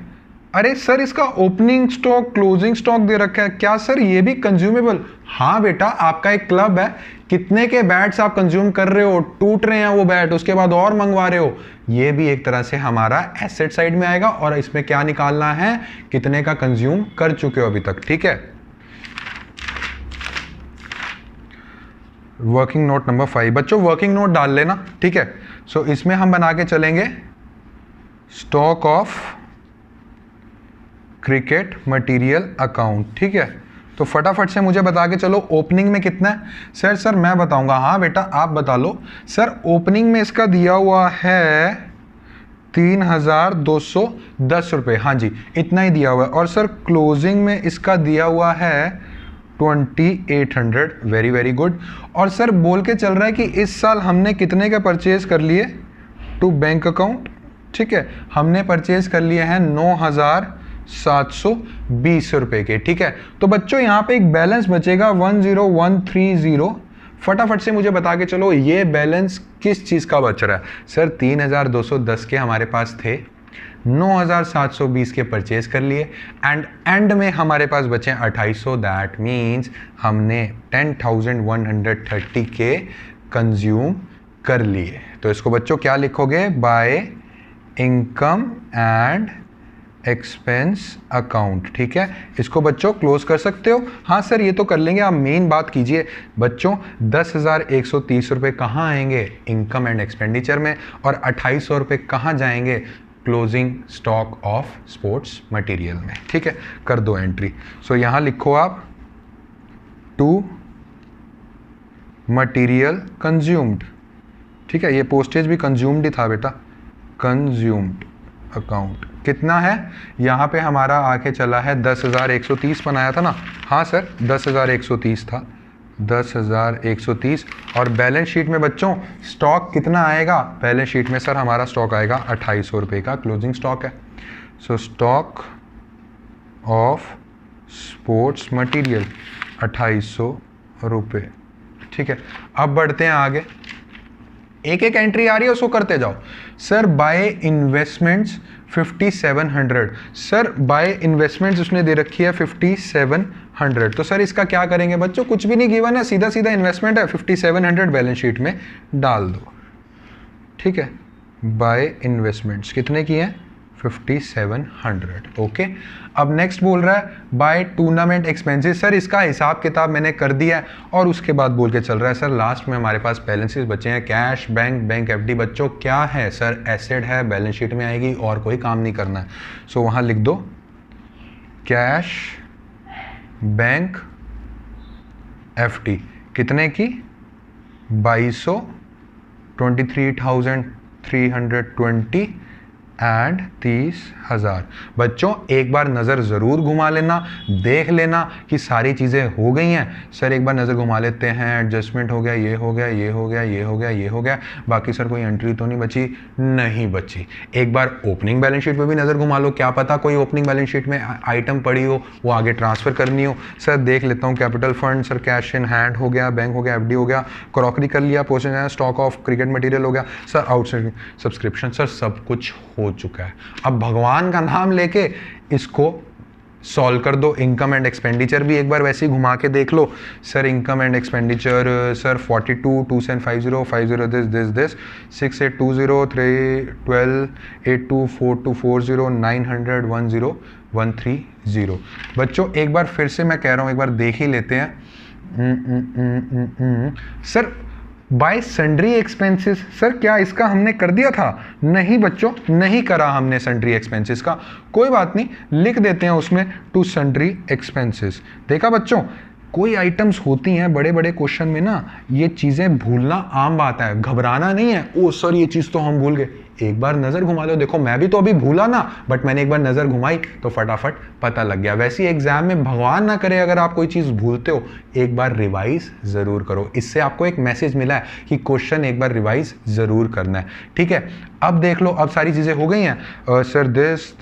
अरे सर इसका ओपनिंग स्टॉक क्लोजिंग स्टॉक दे रखा है, क्या सर ये भी कंज्यूमेबल? हाँ बेटा, आपका एक क्लब है, कितने के बैट्स आप कंज्यूम कर रहे हो, टूट रहे हैं वो बैट, उसके बाद और मंगवा रहे हो, ये भी एक तरह से हमारा एसेट साइड में आएगा। और इसमें क्या निकालना है, कितने का कंज्यूम कर चुके हो अभी तक, ठीक है। वर्किंग नोट नंबर 5 बच्चों, वर्किंग नोट डाल लेना, ठीक है। सो इसमें हम बना के चलेंगे stock of cricket material account, ठीक है। तो फटाफट से मुझे बता के चलो ओपनिंग में कितना है। सर मैं बताऊंगा। हाँ बेटा आप बता लो। सर ओपनिंग में इसका दिया हुआ है 3,210 रुपये, हाँ जी इतना ही दिया हुआ है। और सर क्लोजिंग में इसका दिया हुआ है 2,800, वेरी वेरी गुड। और सर बोल के चल रहा है कि इस साल हमने कितने का परचेज कर लिए टू बैंक अकाउंट, ठीक है। हमने परचेज कर लिए हैं 9,720 रुपए के, ठीक है। तो बच्चों यहाँ पे एक बैलेंस बचेगा 10130। फटाफट से मुझे बता के चलो ये बैलेंस किस चीज़ का बच रहा है। सर 3,210 के हमारे पास थे, 9,720 के परचेज कर लिए एंड एंड में हमारे पास बचे 2,800। दैट मीन्स हमने 10,130 के कंज्यूम कर लिए। तो इसको बच्चों क्या लिखोगे, by income and expense account, ठीक है। इसको बच्चों क्लोज कर सकते हो। हाँ सर ये तो कर लेंगे, आप मेन बात कीजिए बच्चों। 10,130 रुपये कहाँ आएंगे, इनकम एंड एक्सपेंडिचर में, और 2,800 रुपये कहाँ जाएंगे, closing stock of sports material में, ठीक है। कर दो एंट्री। सो यहाँ लिखो आप टू मटेरियल कंज्यूम्ड, ठीक है। ये पोस्टेज भी कंज्यूम्ड ही था बेटा, कंज्यूम्ड अकाउंट कितना है, यहाँ पे हमारा आके चला है 10,130 बनाया था ना। हाँ सर 10,130 था, 10,130। और बैलेंस शीट में बच्चों स्टॉक कितना आएगा, बैलेंस शीट में सर हमारा स्टॉक आएगा 2,800 रुपये का क्लोजिंग स्टॉक है। सो स्टॉक ऑफ स्पोर्ट्स मटेरियल 2,800 रुपये, ठीक है। अब बढ़ते हैं आगे, एक एक एंट्री आ रही है उसको करते जाओ। Sir by investments 5,700। Sir by investments उसने दे रखी है 5,700। तो सर इसका क्या करेंगे बच्चों, कुछ भी नहीं गिवन है, सीधा सीधा इन्वेस्टमेंट है, 5,700 बैलेंस शीट में डाल दो, ठीक है। बाय इन्वेस्टमेंट्स कितने की हैं, 5,700, ओके। अब नेक्स्ट बोल रहा है बाय टूर्नामेंट एक्सपेंसेस। सर इसका हिसाब किताब मैंने कर दिया है और उसके बाद बोल के चल रहा है सर लास्ट में हमारे पास बैलेंसेस बचे हैं, कैश, बैंक एफडी। बच्चों क्या है सर, एसेट है, बैलेंस शीट में आएगी और कोई काम नहीं करना है। सो वहाँ लिख दो कैश बैंक एफडी कितने की, 2,200, 23,320 एंड 30,000। बच्चों एक बार नज़र ज़रूर घुमा लेना, देख लेना कि सारी चीज़ें हो गई हैं। सर एक बार नज़र घुमा लेते हैं, एडजस्टमेंट हो गया, ये हो गया, ये हो गया, ये हो गया, ये हो गया, बाकी सर कोई एंट्री तो नहीं बची, नहीं बची। एक बार ओपनिंग बैलेंस शीट में भी नज़र घुमा लो, क्या पता कोई ओपनिंग बैलेंस शीट में आइटम पड़ी हो, वो आगे ट्रांसफ़र करनी हो। सर देख लेता हूँ, capital fund, sir cash in hand हो गया, बैंक हो गया, एफडी हो गया, क्रॉकरी कर लिया, postage, stock of cricket material हो गया, सर आउटसाइड सब्सक्रिप्शन, सर सब कुछ हो चुका है। अब भगवान का नाम लेके इसको सॉल्व कर दो। इनकम एंड एक्सपेंडिचर भी एक बार वैसे ही घुमा के देख लो। Sir income and expenditure sir 42 2750 50 this 6820 312 824240 900 10130। बच्चों एक बार फिर से मैं कह रहा हूँ, एक बार देख ही लेते हैं। Sir bye sundry expenses. Sir क्या इसका हमने कर दिया था? नहीं बच्चों, नहीं करा हमने सन्ड्री एक्सपेंसेस का। कोई बात नहीं, लिख देते हैं उसमें टू सन्ड्री एक्सपेंसेस। देखा बच्चों, कोई आइटम्स होती हैं बड़े बड़े क्वेश्चन में ना, ये चीज़ें भूलना आम बात है, घबराना नहीं है। ओ सर ये चीज़ तो हम भूल गए, एक बार नज़र घुमा लो। देखो मैं भी तो अभी भूला ना, बट मैंने एक बार नज़र घुमाई तो फटाफट पता लग गया। वैसे ही एग्जाम में भगवान ना करे अगर आप कोई चीज़ भूलते हो, एक बार रिवाइज ज़रूर करो। इससे आपको एक मैसेज मिला है कि क्वेश्चन एक बार रिवाइज ज़रूर करना है, ठीक है। अब देख लो, अब सारी चीज़ें हो गई हैं। Sir this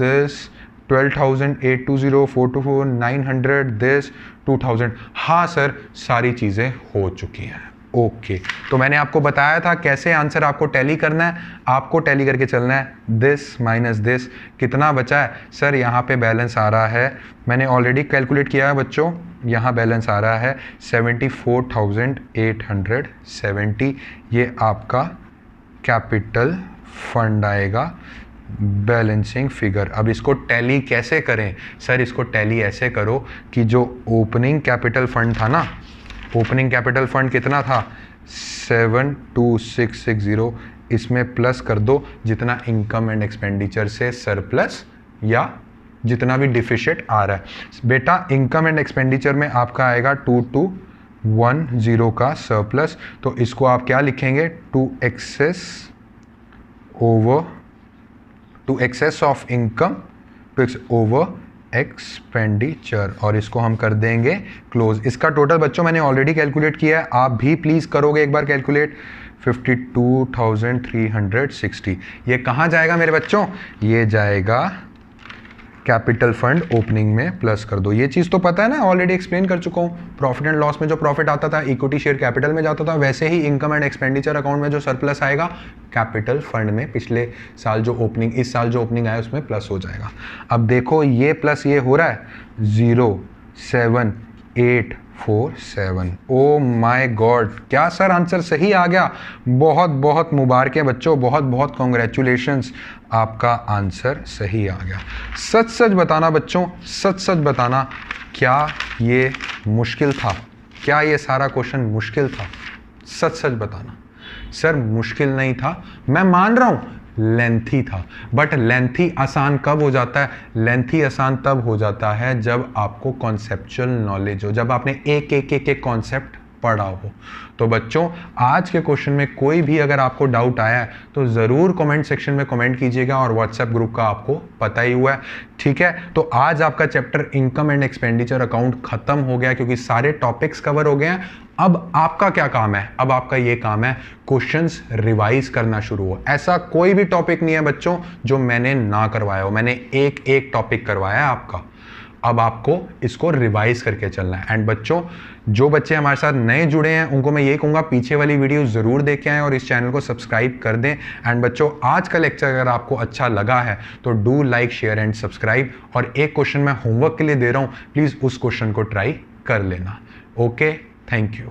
12,000, 820, 424, 900, this 2000। हाँ सर, सारी चीज़ें हो चुकी हैं। ओके, तो मैंने आपको बताया था कैसे आंसर आपको टैली करना है। आपको टैली करके चलना है, दिस माइनस दिस, कितना बचा है सर? यहाँ पे बैलेंस आ रहा है, मैंने ऑलरेडी कैलकुलेट किया है बच्चों, यहाँ बैलेंस आ रहा है 74,870। ये आपका कैपिटल फंड आएगा, बैलेंसिंग फिगर। अब इसको टैली कैसे करें? सर इसको टैली ऐसे करो कि जो ओपनिंग कैपिटल फंड था ना, ओपनिंग कैपिटल फंड कितना था? 72660, इसमें प्लस कर दो जितना इनकम एंड एक्सपेंडिचर से सरप्लस या जितना भी डिफिशिट आ रहा है। बेटा इनकम एंड एक्सपेंडिचर में आपका आएगा 2210 का सरप्लस, तो इसको आप क्या लिखेंगे? To excess of income over expenditure, और इसको हम कर देंगे क्लोज। इसका टोटल बच्चों मैंने ऑलरेडी कैलकुलेट किया है, आप भी प्लीज करोगे एक बार कैलकुलेट। 52,360। ये कहाँ जाएगा मेरे बच्चों? ये जाएगा कैपिटल फंड ओपनिंग में, प्लस कर दो। ये चीज़ तो पता है ना, ऑलरेडी एक्सप्लेन कर चुका हूँ। प्रॉफिट एंड लॉस में जो प्रॉफिट आता था इक्विटी शेयर कैपिटल में जाता था, वैसे ही इनकम एंड एक्सपेंडिचर अकाउंट में जो सरप्लस आएगा कैपिटल फंड में पिछले साल जो ओपनिंग, इस साल जो ओपनिंग आया उसमें प्लस हो जाएगा। अब देखो ये प्लस ये हो रहा है 07847। ओ माय गॉड, क्या सर आंसर सही आ गया? बहुत बहुत मुबारकें बच्चों, बहुत बहुत कॉन्ग्रेचुलेशंस, आपका आंसर सही आ गया। सच सच बताना बच्चों, सच सच बताना, क्या ये मुश्किल था? क्या ये सारा क्वेश्चन मुश्किल था? सच सच बताना। सर मुश्किल नहीं था, मैं मान रहा हूं लेंथी था, बट लेंथी आसान कब हो जाता है? लेंथी आसान तब हो जाता है जब आपको कॉन्सेप्चुअल नॉलेज हो, जब आपने एक कॉन्सेप्ट पढ़ा हो। तो बच्चों आज के क्वेश्चन में कोई भी अगर आपको डाउट आया है तो ज़रूर कमेंट सेक्शन में कमेंट कीजिएगा, और व्हाट्सएप ग्रुप का आपको पता ही हुआ है, ठीक है। तो आज आपका chapter income and expenditure account खत्म हो गया, क्योंकि सारे टॉपिक्स कवर हो गए हैं। अब आपका क्या काम है? अब आपका ये काम है क्वेश्चंस रिवाइज करना शुरू हो। ऐसा कोई भी टॉपिक नहीं है बच्चों जो मैंने ना करवाया हो, मैंने एक एक टॉपिक करवाया है आपका। अब आपको इसको रिवाइज करके चलना है। एंड बच्चों जो बच्चे हमारे साथ नए जुड़े हैं उनको मैं ये कहूँगा पीछे वाली वीडियो ज़रूर देख के आएँ और इस चैनल को सब्सक्राइब कर दें। एंड बच्चों आज का लेक्चर अगर आपको अच्छा लगा है तो do like, share and subscribe. और एक क्वेश्चन मैं होमवर्क के लिए दे रहा हूँ, प्लीज़ उस क्वेश्चन को ट्राई कर लेना। Okay, thank you.